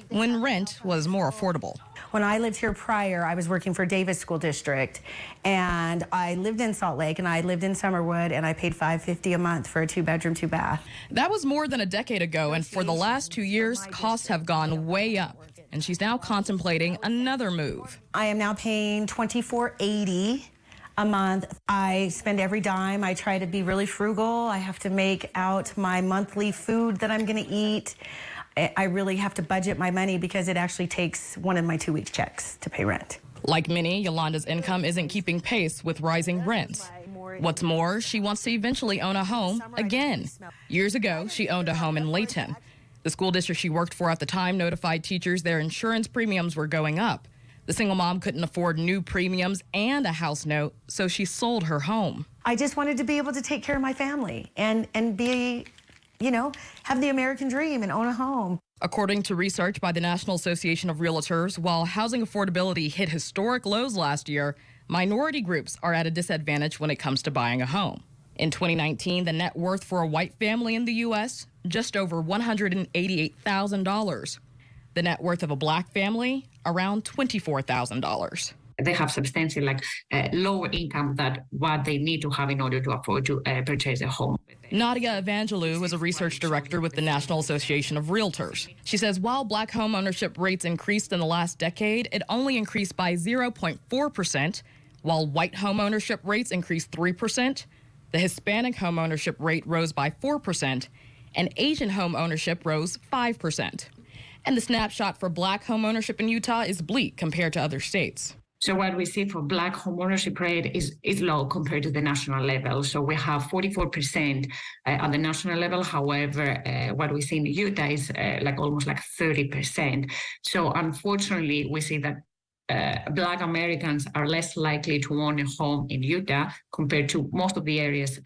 when rent was more affordable. When I lived here prior, I was working for Davis School District, and I lived in Salt Lake, and I lived in Summerwood, and I paid $550 a month for a 2-bedroom, 2-bath. That was more than a decade ago, and for the last 2 years, costs have gone way up, and she's now contemplating another move. I am now paying $24.80 a month. I spend every dime. I try to be really frugal. I have to make out my monthly food that I'm going to eat. I really have to budget my money because it actually takes one of my 2-week checks to pay rent. Like many, Yolanda's income isn't keeping pace with rising rents. What's more, she wants to eventually own a home again. Years ago, she owned a home in Layton. The school district she worked for at the time notified teachers their insurance premiums were going up. The single mom couldn't afford new premiums and a house note, so she sold her home. I just wanted to be able to take care of my family and be, you know, have the American dream and own a home. According to research by the National Association of Realtors, while housing affordability hit historic lows last year, minority groups are at a disadvantage when it comes to buying a home. In 2019, the net worth for a white family in the U.S., just over $188,000. The net worth of a black family, around $24,000. They have substantial lower income than what they need to have in order to afford to purchase a home. Nadia Evangelou is a research director with the National Association of Realtors. She says while black home ownership rates increased in the last decade, it only increased by 0.4%, while white home ownership rates increased 3%. The Hispanic home ownership rate rose by 4%, and Asian home ownership rose 5%. And the snapshot for black home ownership in Utah is bleak compared to other states. So what we see for black home ownership rate is low compared to the national level. So we have 44% at the national level. However, what we see in Utah is almost 30%. So unfortunately, we see that Black Americans are less likely to own a home in Utah compared to most of the areas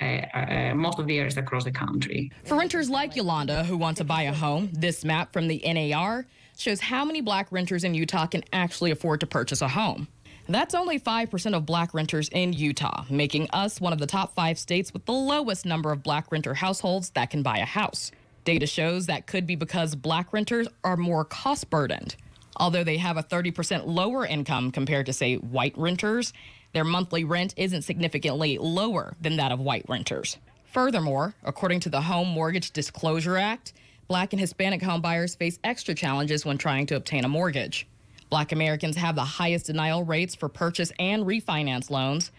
across the country. For renters like Yolanda who want to buy a home, this map from the NAR shows how many Black renters in Utah can actually afford to purchase a home. That's only 5% of Black renters in Utah, making us one of the top 5 states with the lowest number of Black renter households that can buy a house. Data shows that could be because Black renters are more cost burdened. Although they have a 30% lower income compared to, say, white renters, their monthly rent isn't significantly lower than that of white renters. Furthermore, according to the Home Mortgage Disclosure Act, Black and Hispanic home buyers face extra challenges when trying to obtain a mortgage. Black Americans have the highest denial rates for purchase and refinance loans.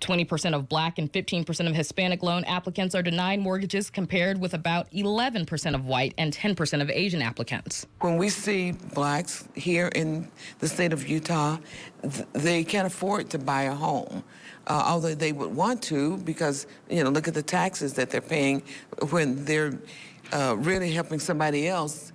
20% of Black and 15% of Hispanic loan applicants are denied mortgages, compared with about 11% of white and 10% of Asian applicants. When we see Blacks here in the state of Utah, they can't afford to buy a home. Although they would want to, because, look at the taxes that they're paying when they're really helping somebody else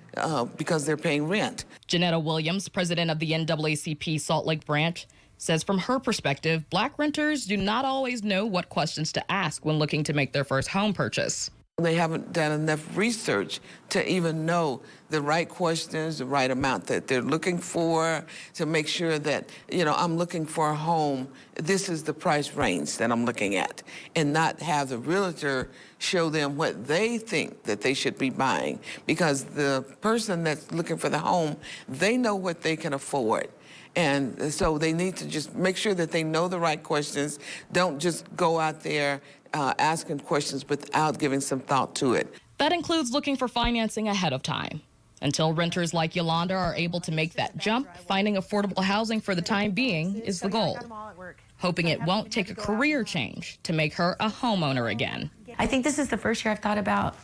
because they're paying rent. Janetta Williams, president of the NAACP Salt Lake branch, says from her perspective, Black renters do not always know what questions to ask when looking to make their first home purchase. They haven't done enough research to even know the right questions, the right amount that they're looking for, to make sure that, I'm looking for a home, this is the price range that I'm looking at, and not have the realtor show them what they think that they should be buying. Because the person that's looking for the home, they know what they can afford. And so they need to just make sure that they know the right questions. Don't just go out there asking questions without giving some thought to it. That includes looking for financing ahead of time. Until renters like Yolanda are able to make that jump, finding affordable housing for the time being is the goal. Hoping it won't take a career change to make her a homeowner again. I think this is the first year I've thought about,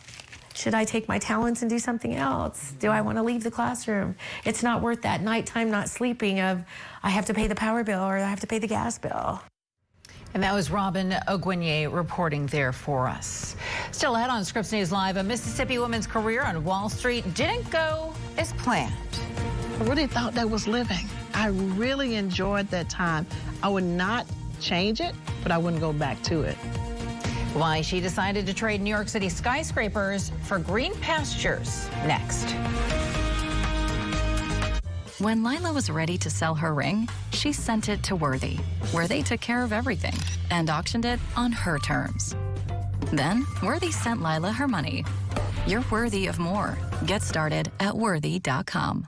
should I take my talents and do something else? Do I want to leave the classroom? It's not worth that nighttime not sleeping of, I have to pay the power bill or I have to pay the gas bill. And that was Robin Oguinier reporting there for us. Still ahead on Scripps News Live, a Mississippi woman's career on Wall Street didn't go as planned. I really thought that was living. I really enjoyed that time. I would not change it, but I wouldn't go back to it. Why she decided to trade New York City skyscrapers for green pastures. Next. When Lila was ready to sell her ring, she sent it to Worthy, where they took care of everything and auctioned it on her terms. Then, Worthy sent Lila her money. You're worthy of more. Get started at worthy.com.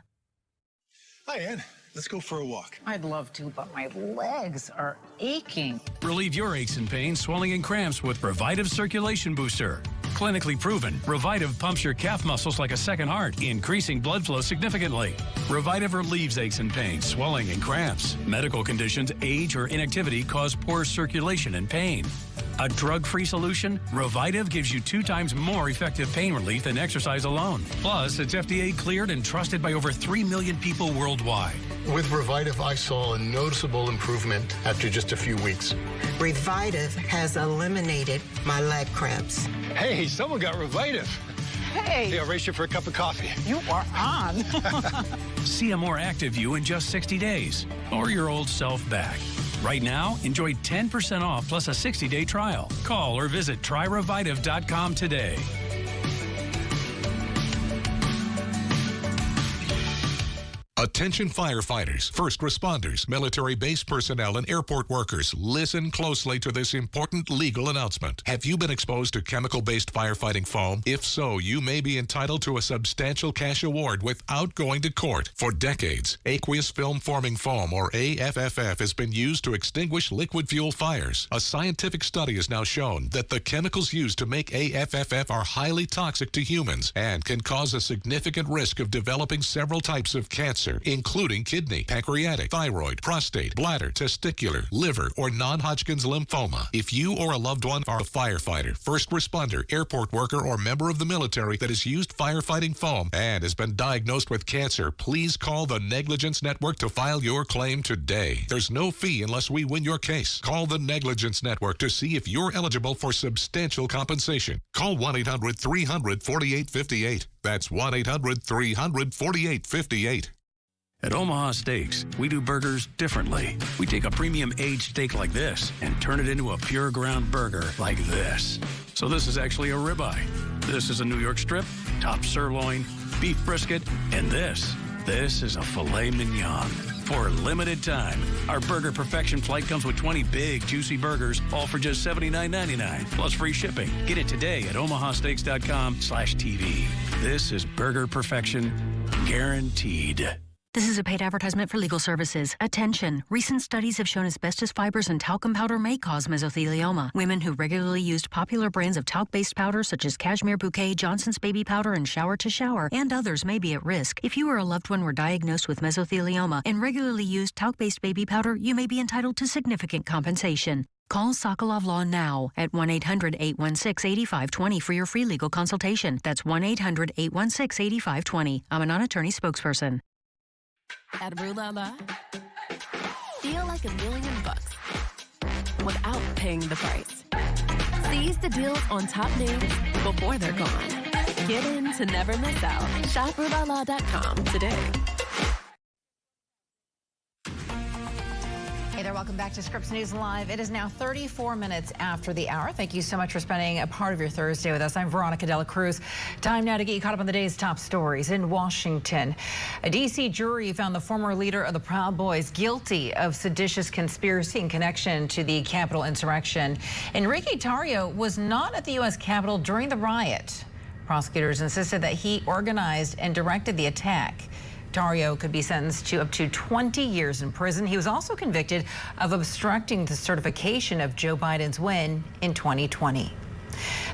Hi, Ann. Let's go for a walk. I'd love to, but my legs are aching. Relieve your aches and pains, swelling and cramps with Revitive Circulation Booster. Clinically proven, Revitive pumps your calf muscles like a second heart, increasing blood flow significantly. Revitive relieves aches and pains, swelling and cramps. Medical conditions, age, or inactivity cause poor circulation and pain. A drug-free solution, Revitive gives you 2 times more effective pain relief than exercise alone. Plus, it's FDA cleared and trusted by over 3 million people worldwide. With Revitive, I saw a noticeable improvement after just a few weeks. Revitive has eliminated my leg cramps. Hey, someone got Revitive. Hey. I'll race you for a cup of coffee. You are on. See a more active you in just 60 days, or your old self back. Right now, enjoy 10% off plus a 60-day trial. Call or visit tryrevitive.com today. Attention firefighters, first responders, military base personnel, and airport workers. Listen closely to this important legal announcement. Have you been exposed to chemical-based firefighting foam? If so, you may be entitled to a substantial cash award without going to court. For decades, aqueous film forming foam, or AFFF, has been used to extinguish liquid fuel fires. A scientific study has now shown that the chemicals used to make AFFF are highly toxic to humans and can cause a significant risk of developing several types of cancer, including kidney, pancreatic, thyroid, prostate, bladder, testicular, liver, or non-Hodgkin's lymphoma. If you or a loved one are a firefighter, first responder, airport worker, or member of the military that has used firefighting foam and has been diagnosed with cancer, please call the Negligence Network to file your claim today. There's no fee unless we win your case. Call the Negligence Network to see if you're eligible for substantial compensation. Call 1-800-300-4858. That's 1-800-300-4858. At Omaha Steaks, we do burgers differently. We take a premium aged steak like this and turn it into a pure ground burger like this. So this is actually a ribeye. This is a New York strip, top sirloin, beef brisket, and this is a filet mignon. For a limited time, our Burger Perfection flight comes with 20 big, juicy burgers, all for just $79.99, plus free shipping. Get it today at omahasteaks.com/TV. This is Burger Perfection, guaranteed. This is a paid advertisement for legal services. Attention. Recent studies have shown asbestos fibers in talcum powder may cause mesothelioma. Women who regularly used popular brands of talc-based powder such as Cashmere Bouquet, Johnson's Baby Powder, and Shower to Shower, and others may be at risk. If you or a loved one were diagnosed with mesothelioma and regularly used talc-based baby powder, you may be entitled to significant compensation. Call Sokolov Law now at 1-800-816-8520 for your free legal consultation. That's 1-800-816-8520. I'm a non-attorney spokesperson. At Rue La La, feel like $1 million without paying the price. Seize the deals on top names before they're gone. Get in to never miss out. Shop RueLaLa.com today. Hey there, welcome back to Scripps News Live. It is now 34 minutes after the hour. Thank you so much for spending a part of your Thursday with us. I'm Veronica De La Cruz. Time now to get you caught up on the day's top stories. In Washington, a D.C. jury found the former leader of the Proud Boys guilty of seditious conspiracy in connection to the Capitol insurrection. Enrique Tarrio was not at the U.S. Capitol during the riot. Prosecutors insisted that he organized and directed the attack. Tarrio could be sentenced to up to 20 years in prison. He was also convicted of obstructing the certification of Joe Biden's win in 2020.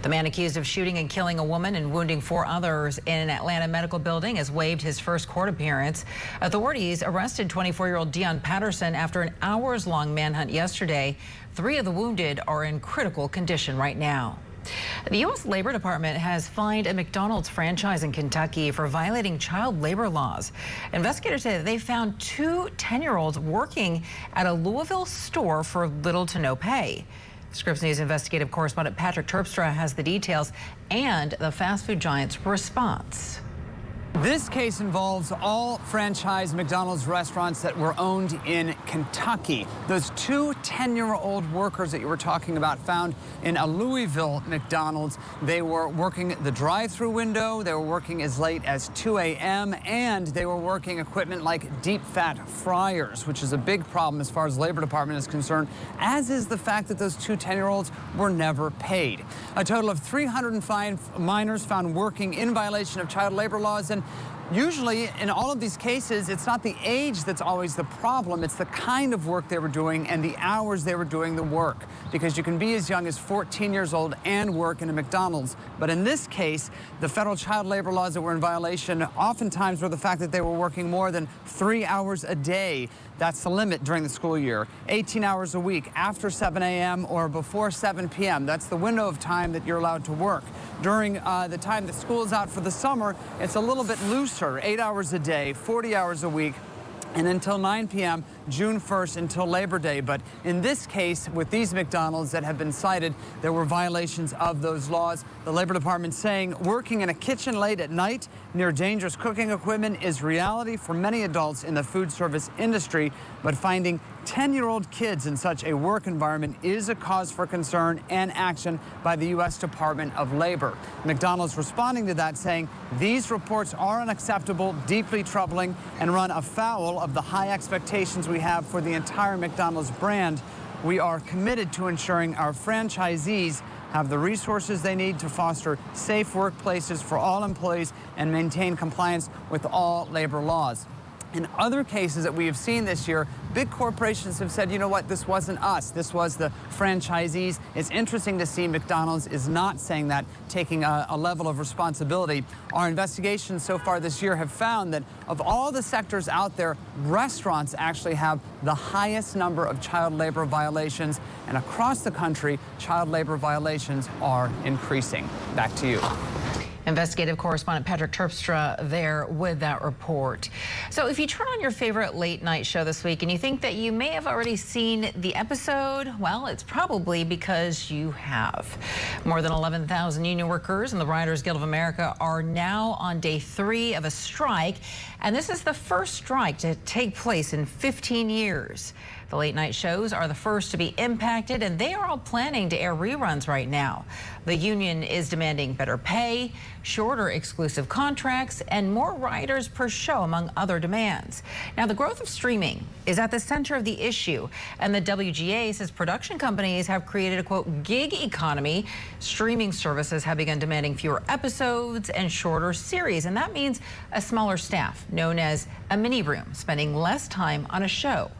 The man accused of shooting and killing a woman and wounding 4 others in an Atlanta medical building has waived his first court appearance. Authorities arrested 24-year-old Dion Patterson after an hours-long manhunt yesterday. 3 of the wounded are in critical condition right now. The U.S. Labor Department has fined a McDonald's franchise in Kentucky for violating child labor laws. Investigators say that they found 2 10-year-olds working at a Louisville store for little to no pay. Scripps News investigative correspondent Patrick Terpstra has the details and the fast food giant's response. This case involves all franchise McDonald's restaurants that were owned in Kentucky. Those 2 10-year-old workers that you were talking about found in a Louisville McDonald's. They were working the drive-through window, they were working as late as 2 a.m., and they were working equipment like deep-fat fryers, which is a big problem as far as the Labor Department is concerned, as is the fact that those 2 10-year-olds were never paid. A total of 305 minors found working in violation of child labor laws, and usually, in all of these cases, it's not the age that's always the problem. It's the kind of work they were doing and the hours they were doing the work. Because you can be as young as 14 years old and work in a McDonald's. But in this case, the federal child labor laws that were in violation oftentimes were the fact that they were working more than 3 hours a day. That's the limit during the school year. 18 hours a week after 7 a.m. or before 7 p.m. That's the window of time that you're allowed to work. During the time that school is out for the summer, it's a little bit looser, 8 hours a day, 40 hours a week, and until 9 p.m. June 1st until Labor Day. But in this case, with these McDonald's that have been cited, there were violations of those laws. The Labor Department saying working in a kitchen late at night near dangerous cooking equipment is reality for many adults in the food service industry, but finding 10-year-old kids in such a work environment is a cause for concern and action by the U.S. Department of Labor. McDonald's responding to that, saying these reports are unacceptable, deeply troubling, and run afoul of the high expectations we have for the entire McDonald's brand. We are committed to ensuring our franchisees have the resources they need to foster safe workplaces for all employees and maintain compliance with all labor laws. In other cases that we have seen this year, big corporations have said, you know what, this wasn't us, this was the franchisees. It's interesting to see McDonald's is not saying that, taking a level of responsibility. Our investigations so far this year have found that of all the sectors out there, restaurants actually have the highest number of child labor violations, and across the country, child labor violations are increasing. Back to you. Investigative correspondent Patrick Terpstra there with that report. So if you turn on your favorite late night show this week and you think that you may have already seen the episode, well, it's probably because you have. More than 11,000 union workers and the Writers Guild of America are now on day 3 of a strike, and this is the first strike to take place in 15 years. The late night shows are the first to be impacted, and they are all planning to air reruns right now. The union is demanding better pay, shorter exclusive contracts, and more writers per show, among other demands. Now, the growth of streaming is at the center of the issue, and the WGA says production companies have created a, quote, gig economy. Streaming services have begun demanding fewer episodes and shorter series, and that means a smaller staff, known as a mini room, spending less time on a show.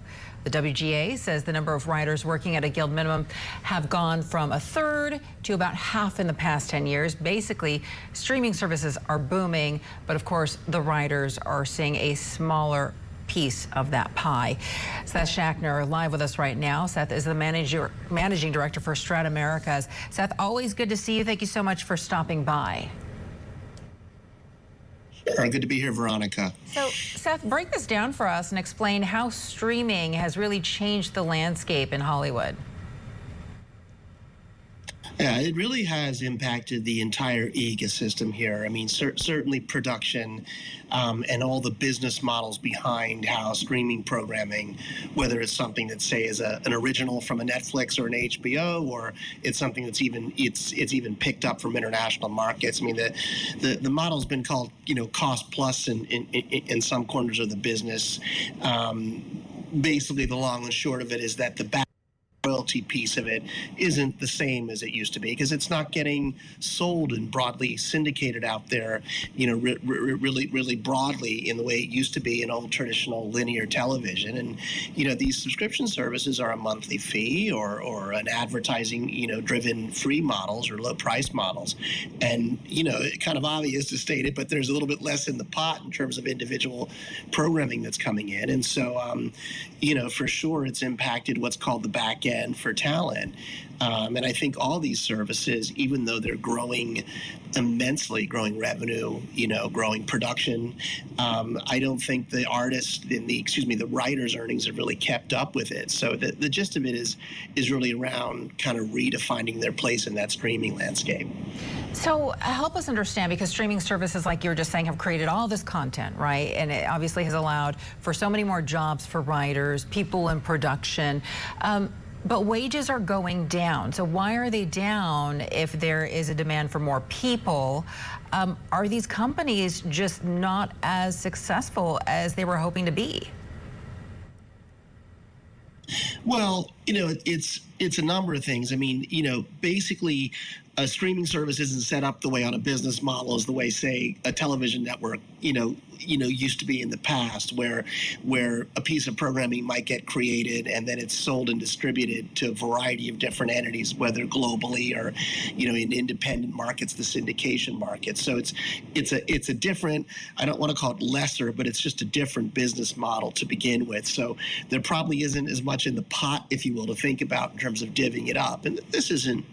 The WGA says the number of writers working at a guild minimum have gone from a third to about half in the past 10 years. Basically, streaming services are booming, but of course, the writers are seeing a smaller piece of that pie. Seth Schachner live with us right now. Seth is the managing director for Strat Americas. Seth, always good to see you. Thank you so much for stopping by. Sure, good to be here, Veronica. So, Seth, break this down for us and explain how streaming has really changed the landscape in Hollywood. Yeah, it really has impacted the entire ecosystem here. I mean, certainly production and all the business models behind how streaming programming, whether it's something that, say, is an original from a Netflix or an HBO, or it's something that's even picked up from international markets. I mean, the model's been called, cost plus in some corners of the business. Basically, the long and short of it is that the royalty piece of it isn't the same as it used to be, because it's not getting sold and broadly syndicated out there, really broadly in the way it used to be in old traditional linear television. And, these subscription services are a monthly fee or an advertising, driven free models or low price models. And, kind of obvious to state it, but there's a little bit less in the pot in terms of individual programming that's coming in. And so, for sure, it's impacted what's called the back end for talent. And I think all these services, even though they're growing immensely, growing revenue, growing production, I don't think the artists and the writers' earnings have really kept up with it. So the gist of it is really around kind of redefining their place in that streaming landscape. So help us understand, because streaming services, like you were just saying, have created all this content, right? And it obviously has allowed for so many more jobs for writers, people in production. But wages are going down. So why are they down if there is a demand for more people? Are these companies just not as successful as they were hoping to be? Well, it's a number of things. I mean, basically, a streaming service isn't set up the way on a business model as the way, say, a television network, used to be in the past, where a piece of programming might get created and then it's sold and distributed to a variety of different entities, whether globally or, in independent markets, the syndication market. So it's a different, I don't want to call it lesser, but it's just a different business model to begin with. So there probably isn't as much in the pot, if you will, to think about in terms of divvying it up. And this isn't,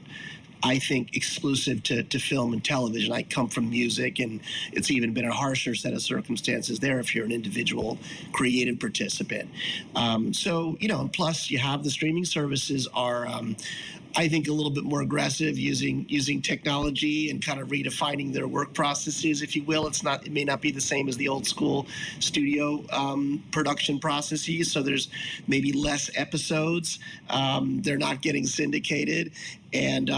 I think, exclusive to film and television. I come from music, and it's even been a harsher set of circumstances there if you're an individual creative participant. And plus you have the streaming services are, I think, a little bit more aggressive using technology and kind of redefining their work processes, if you will. It may not be the same as the old school studio production processes. So there's maybe less episodes. They're not getting syndicated. And,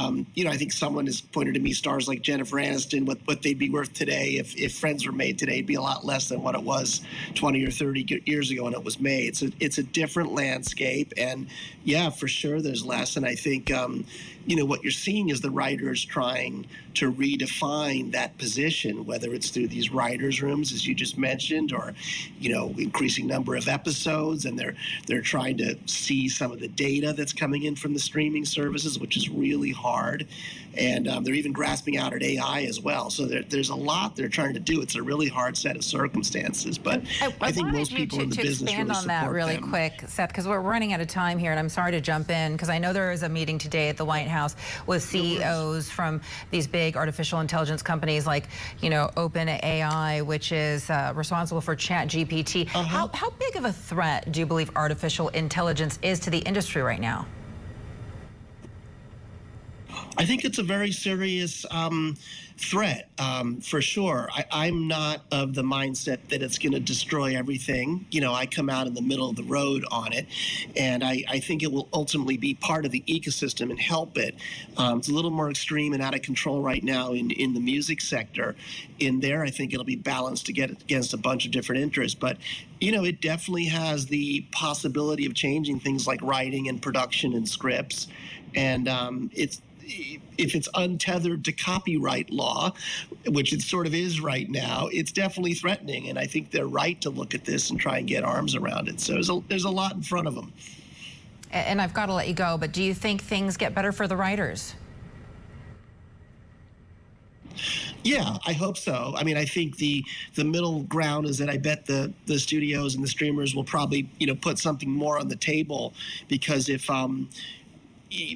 I think someone has pointed to me, stars like Jennifer Aniston, what they'd be worth today if Friends were made today, it'd be a lot less than what it was 20 or 30 years ago when it was made. So it's a different landscape. And, yeah, for sure there's less. And I think, what you're seeing is the writers trying to redefine that position, whether it's through these writers' rooms, as you just mentioned, or, increasing number of episodes. And they're trying to see some of the data that's coming in from the streaming services, which is really hard. And they're even grasping out at AI as well. So there's a lot they're trying to do. It's a really hard set of circumstances. But I think most people in the business really support them. To expand on that really quick, Seth, because we're running out of time here, and I'm sorry to jump in, because I know there is a meeting today at the White House with CEOs from these big artificial intelligence companies like, OpenAI, which is responsible for ChatGPT. How big of a threat do you believe artificial intelligence is to the industry right now? I think it's a very serious threat, for sure. I'm not of the mindset that it's going to destroy everything. I come out in the middle of the road on it, and I think it will ultimately be part of the ecosystem and help it. It's a little more extreme and out of control right now in the music sector. In there, I think it'll be balanced to get against a bunch of different interests. But, it definitely has the possibility of changing things like writing and production and scripts. And if it's untethered to copyright law, which it sort of is right now, it's definitely threatening. And I think they're right to look at this and try and get arms around it. So there's a lot in front of them. And I've got to let you go, but do you think things get better for the writers? Yeah, I hope so. I mean, I think the middle ground is that I bet the studios and the streamers will probably, put something more on the table, because if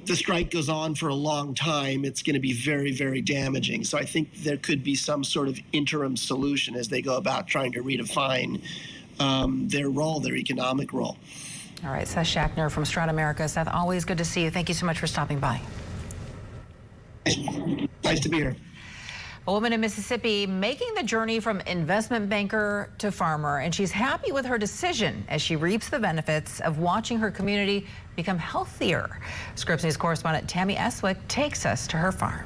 the strike goes on for a long time, it's going to be very, very damaging. So I think there could be some sort of interim solution as they go about trying to redefine their role, their economic role. All right, Seth Schachner from Strata America. Seth, always good to see you. Thank you so much for stopping by. Nice to be here. A woman in Mississippi making the journey from investment banker to farmer, and she's happy with her decision as she reaps the benefits of watching her community become healthier. Scripps News correspondent Tammy Eswick takes us to her farm.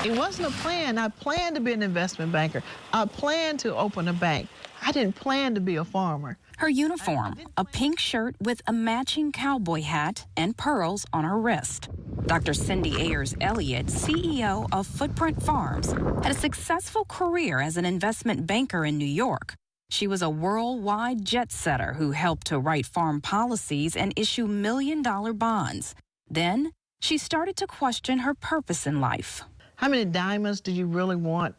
It wasn't a plan. I planned to be an investment banker. I planned to open a bank. I didn't plan to be a farmer. Her uniform, a pink shirt with a matching cowboy hat and pearls on her wrist. Dr. Cindy Ayers Elliott, CEO of Footprint Farms, had a successful career as an investment banker in New York. She was a worldwide jet setter who helped to write farm policies and issue million-dollar bonds. Then she started to question her purpose in life. How many diamonds do you really want?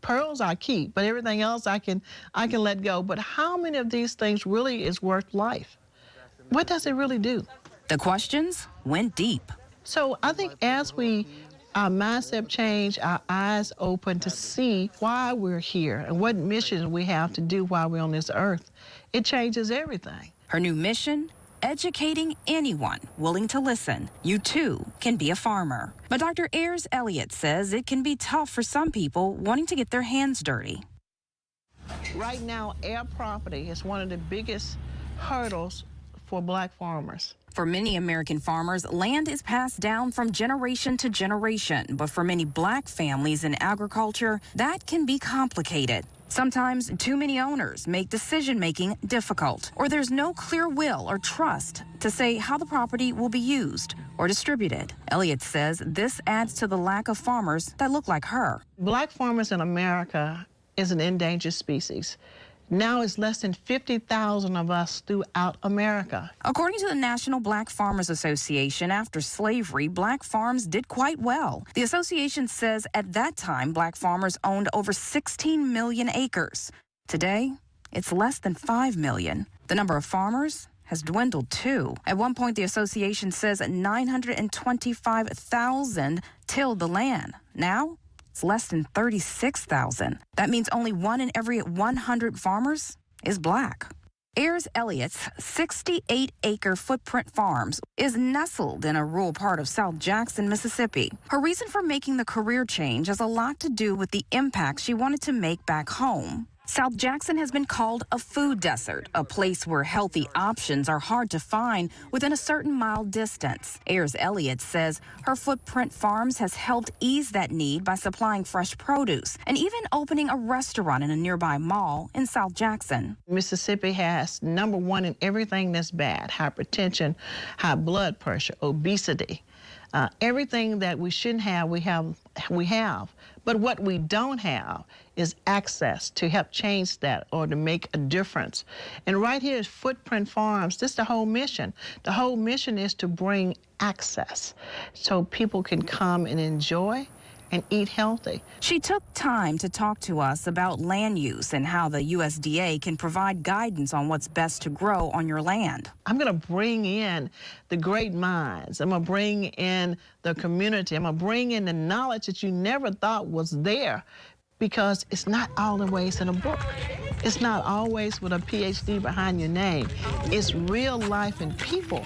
Pearls I keep, but everything else I can let go. But how many of these things really is worth life? What does it really do? The questions went deep. So I think as our mindset change, our eyes open to see why we're here and what mission we have to do while we're on this earth, it changes everything. Her new mission? Educating anyone willing to listen. You too can be a farmer. But Dr. Ayers Elliott says it can be tough for some people wanting to get their hands dirty. Right now, air property is one of the biggest hurdles for black farmers. For many American farmers, land is passed down from generation to generation. But for many black families in agriculture, that can be complicated. Sometimes too many owners make decision-making difficult, or there's no clear will or trust to say how the property will be used or distributed. Elliott says this adds to the lack of farmers that look like her. Black farmers in America is an endangered species. Now it's less than 50,000 of us throughout America. According to the National Black Farmers Association, after slavery, black farms did quite well. The association says at that time, black farmers owned over 16 million acres. Today, it's less than 5 million. The number of farmers has dwindled too. At one point, the association says 925,000 tilled the land. Now, it's less than 36,000. That means only 1 in every 100 farmers is black. Ayers Elliott's 68-acre Footprint Farms is nestled in a rural part of South Jackson, Mississippi. Her reason for making the career change has a lot to do with the impact she wanted to make back home. South Jackson has been called a food desert, a place where healthy options are hard to find within a certain mile distance. Ayers Elliott says her Footprint Farms has helped ease that need by supplying fresh produce and even opening a restaurant in a nearby mall in South Jackson. Mississippi has #1 in everything that's bad: hypertension, high blood pressure, obesity. Everything that we shouldn't have, we have. But what we don't have is access to help change that or to make a difference. And right here is Footprint Farms. This is the whole mission. The whole mission is to bring access so people can come and enjoy and eat healthy. She took time to talk to us about land use and how the USDA can provide guidance on what's best to grow on your land. I'm going to bring in the great minds. I'm going to bring in the community. I'm going to bring in the knowledge that you never thought was there, because it's not always in a book. It's not always with a PhD behind your name. It's real life and people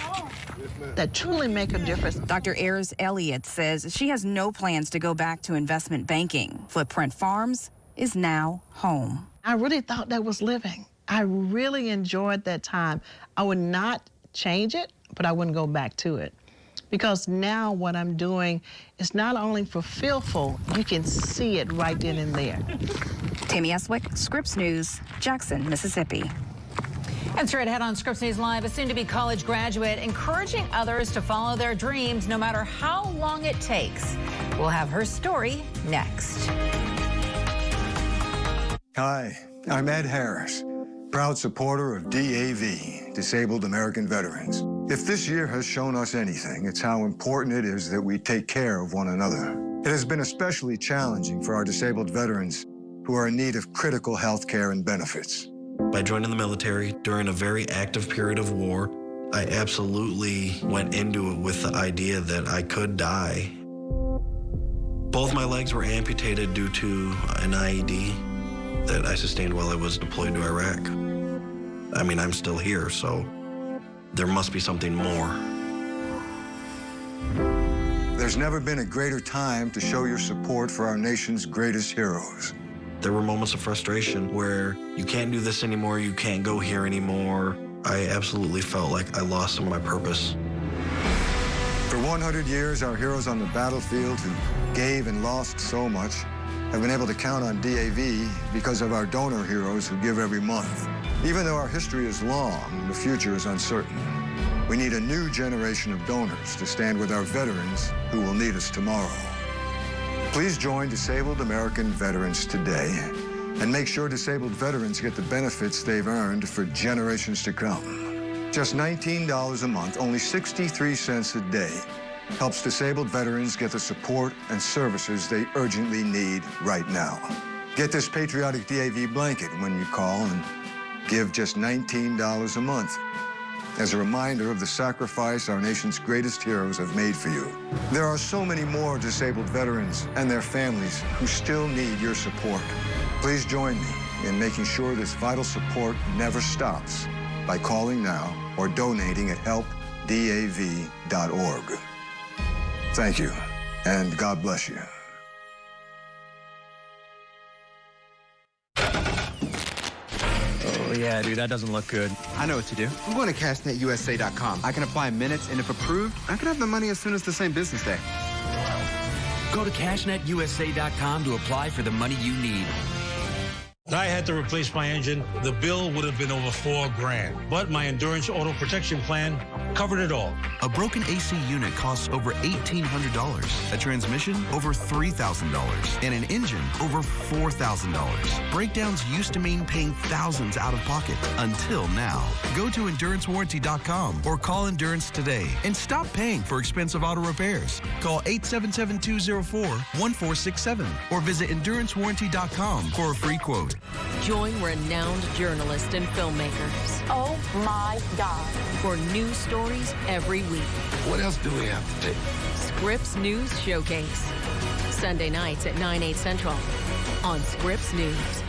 that truly make a difference. Dr. Ayers Elliott says she has no plans to go back to investment banking. Footprint Farms is now home. I really thought that was living. I really enjoyed that time. I would not change it, but I wouldn't go back to it. Because now what I'm doing is not only fulfillful, you can see it right then and there. Tammy Eswick, Scripps News, Jackson, Mississippi. And straight ahead on Scripps News Live, a soon-to-be college graduate encouraging others to follow their dreams no matter how long it takes. We'll have her story next. Hi, I'm Ed Harris, proud supporter of DAV, Disabled American Veterans. If this year has shown us anything, it's how important it is that we take care of one another. It has been especially challenging for our disabled veterans who are in need of critical health care and benefits. By joining the military during a very active period of war, I absolutely went into it with the idea that I could die. Both my legs were amputated due to an IED that I sustained while I was deployed to Iraq. I mean, I'm still here, so there must be something more. There's never been a greater time to show your support for our nation's greatest heroes. There were moments of frustration where you can't do this anymore, you can't go here anymore. I absolutely felt like I lost some of my purpose. For 100 years, our heroes on the battlefield who gave and lost so much have been able to count on DAV because of our donor heroes who give every month. Even though our history is long, the future is uncertain. We need a new generation of donors to stand with our veterans who will need us tomorrow. Please join Disabled American Veterans today and make sure disabled veterans get the benefits they've earned for generations to come. Just $19 a month, only 63 cents a day, helps disabled veterans get the support and services they urgently need right now. Get this patriotic DAV blanket when you call and give just $19 a month as a reminder of the sacrifice our nation's greatest heroes have made for you. There are so many more disabled veterans and their families who still need your support. Please join me in making sure this vital support never stops by calling now or donating at helpdav.org. Thank you, and God bless you. Oh, yeah, dude, that doesn't look good. I know what to do. I'm going to cashnetusa.com. I can apply in minutes, and if approved, I can have the money as soon as the same business day. Go to cashnetusa.com to apply for the money you need. I had to replace my engine. The bill would have been over $4,000, but my Endurance Auto Protection Plan covered it all. A broken AC unit costs over $1,800. A transmission, over $3,000. And an engine, over $4,000. Breakdowns used to mean paying thousands out of pocket. Until now. Go to EnduranceWarranty.com or call Endurance today and stop paying for expensive auto repairs. Call 877-204-1467 or visit EnduranceWarranty.com for a free quote. Join renowned journalists and filmmakers. Oh my God. For news stories every week. What else do we have to do? Scripps News Showcase. Sunday nights at 9, 8 Central on Scripps News.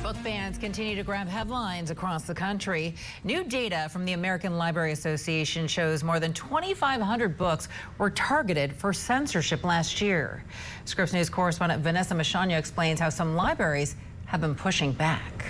Book bans continue to grab headlines across the country. New data from the American Library Association shows more than 2,500 books were targeted for censorship last year. Scripps News correspondent Vanessa Machano explains how some libraries have been pushing back.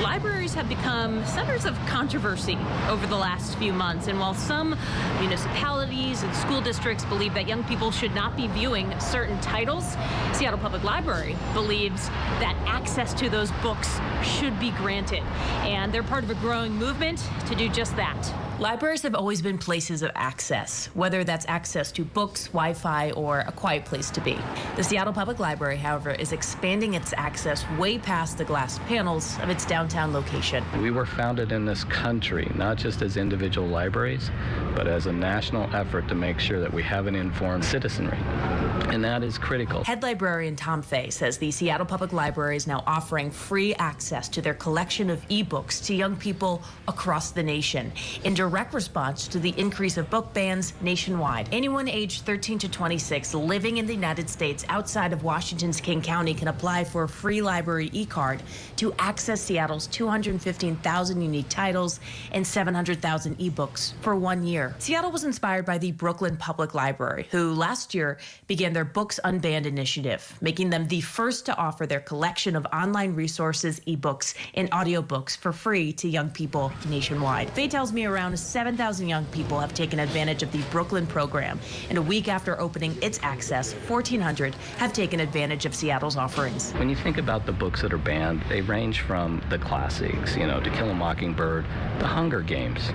Libraries have become centers of controversy over the last few months, and while some municipalities and school districts believe that young people should not be viewing certain titles, Seattle Public Library believes that access to those books should be granted, and they're part of a growing movement to do just that. Libraries have always been places of access, whether that's access to books, Wi-Fi, or a quiet place to be. The Seattle Public Library, however, is expanding its access way past the glass panels of its downtown location. We were founded in this country, not just as individual libraries, but as a national effort to make sure that we have an informed citizenry. And that is critical. Head librarian Tom Fay says the Seattle Public Library is now offering free access to their collection of ebooks to young people across the nation in direct response to the increase of book bans nationwide. Anyone aged 13 to 26 living in the United States outside of Washington's King County can apply for a free library e-card to access Seattle's 215,000 unique titles and 700,000 ebooks for 1 year. Seattle was inspired by the Brooklyn Public Library, who last year began their Books Unbanned initiative, making them the first to offer their collection of online resources, ebooks, and audiobooks for free to young people nationwide. Faye tells me around 7,000 young people have taken advantage of the Brooklyn program, and a week after opening its access, 1,400 have taken advantage of Seattle's offerings. When you think about the books that are banned, they range from the classics, To Kill a Mockingbird, The Hunger Games,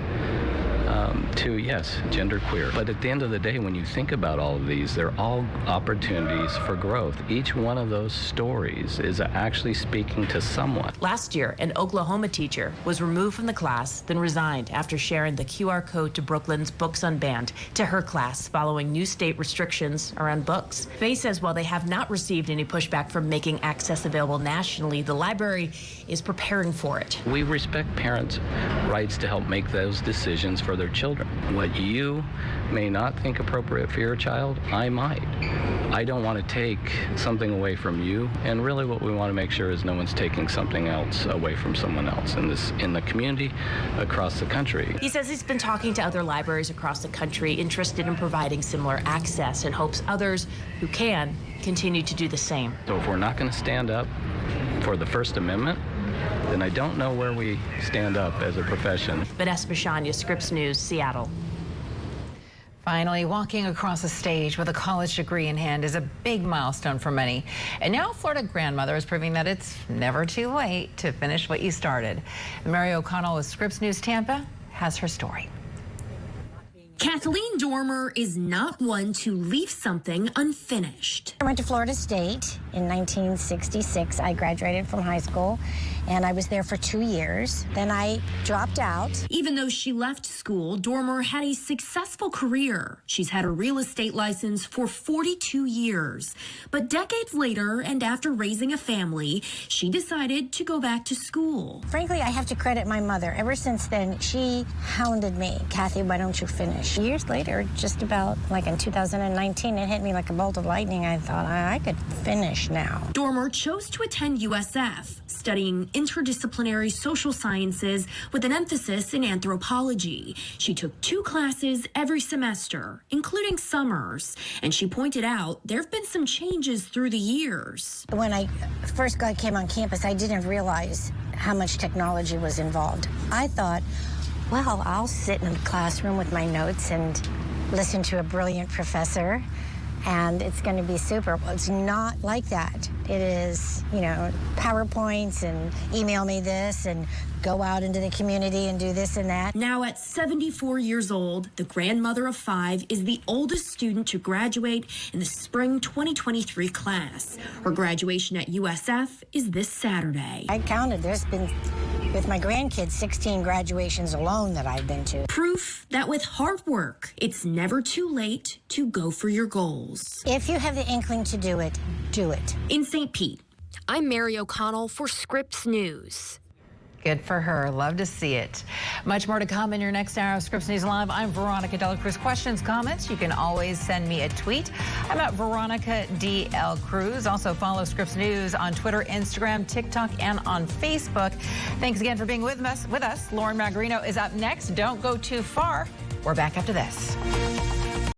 to, yes, genderqueer. But at the end of the day, when you think about all of these, they're all opportunities for growth. Each one of those stories is actually speaking to someone. Last year, an Oklahoma teacher was removed from the class, then resigned after sharing the QR code to Brooklyn's Books Unbanned to her class following new state restrictions around books. Faye says while they have not received any pushback from making access available nationally, the library is preparing for it. We respect parents' rights to help make those decisions for their children. What you may not think appropriate for your child, I might. I don't want to take something away from you, and really what we want to make sure is no one's taking something else away from someone else in the community across the country. He says he's been talking to other libraries across the country interested in providing similar access and hopes others who can continue to do the same. So if we're not going to stand up for the First Amendment, then I don't know where we stand up as a profession. Vanessa Bashania, Scripps News, Seattle. Finally, walking across a stage with a college degree in hand is a big milestone for many. And now Florida grandmother is proving that it's never too late to finish what you started. Mary O'Connell with Scripps News Tampa has her story. Kathleen Dormer is not one to leave something unfinished. I went to Florida State in 1966. I graduated from high school, and I was there for 2 years. Then I dropped out. Even though she left school, Dormer had a successful career. She's had a real estate license for 42 years. But decades later, and after raising a family, she decided to go back to school. Frankly, I have to credit my mother. Ever since then, she hounded me. Kathy, why don't you finish? Years later, just about like in 2019, it hit me like a bolt of lightning. I thought I could finish now. Dormer chose to attend USF, studying interdisciplinary social sciences with an emphasis in anthropology. She took 2 classes every semester, including summers, and she pointed out there have been some changes through the years. When I first came on campus, I didn't realize how much technology was involved. I thought, well, I'll sit in the classroom with my notes and listen to a brilliant professor, and it's going to be super. Well, it's not like that. It is, PowerPoints and email me this and go out into the community and do this and that. Now at 74 years old, the grandmother of 5 is the oldest student to graduate in the spring 2023 class. Her graduation at USF is this Saturday. I counted. There's been, with my grandkids, 16 graduations alone that I've been to. Proof that with hard work, it's never too late to go for your goals. If you have the inkling to do it, do it. In St. Pete, I'm Mary O'Connell for Scripps News. Good for her. Love to see it. Much more to come in your next hour of Scripps News Live. I'm Veronica De La Cruz. Questions, comments, you can always send me a tweet. I'm at Veronica De La Cruz. Also follow Scripps News on Twitter, Instagram, TikTok, and on Facebook. Thanks again for being with us. Lauren Magarino is up next. Don't go too far. We're back after this.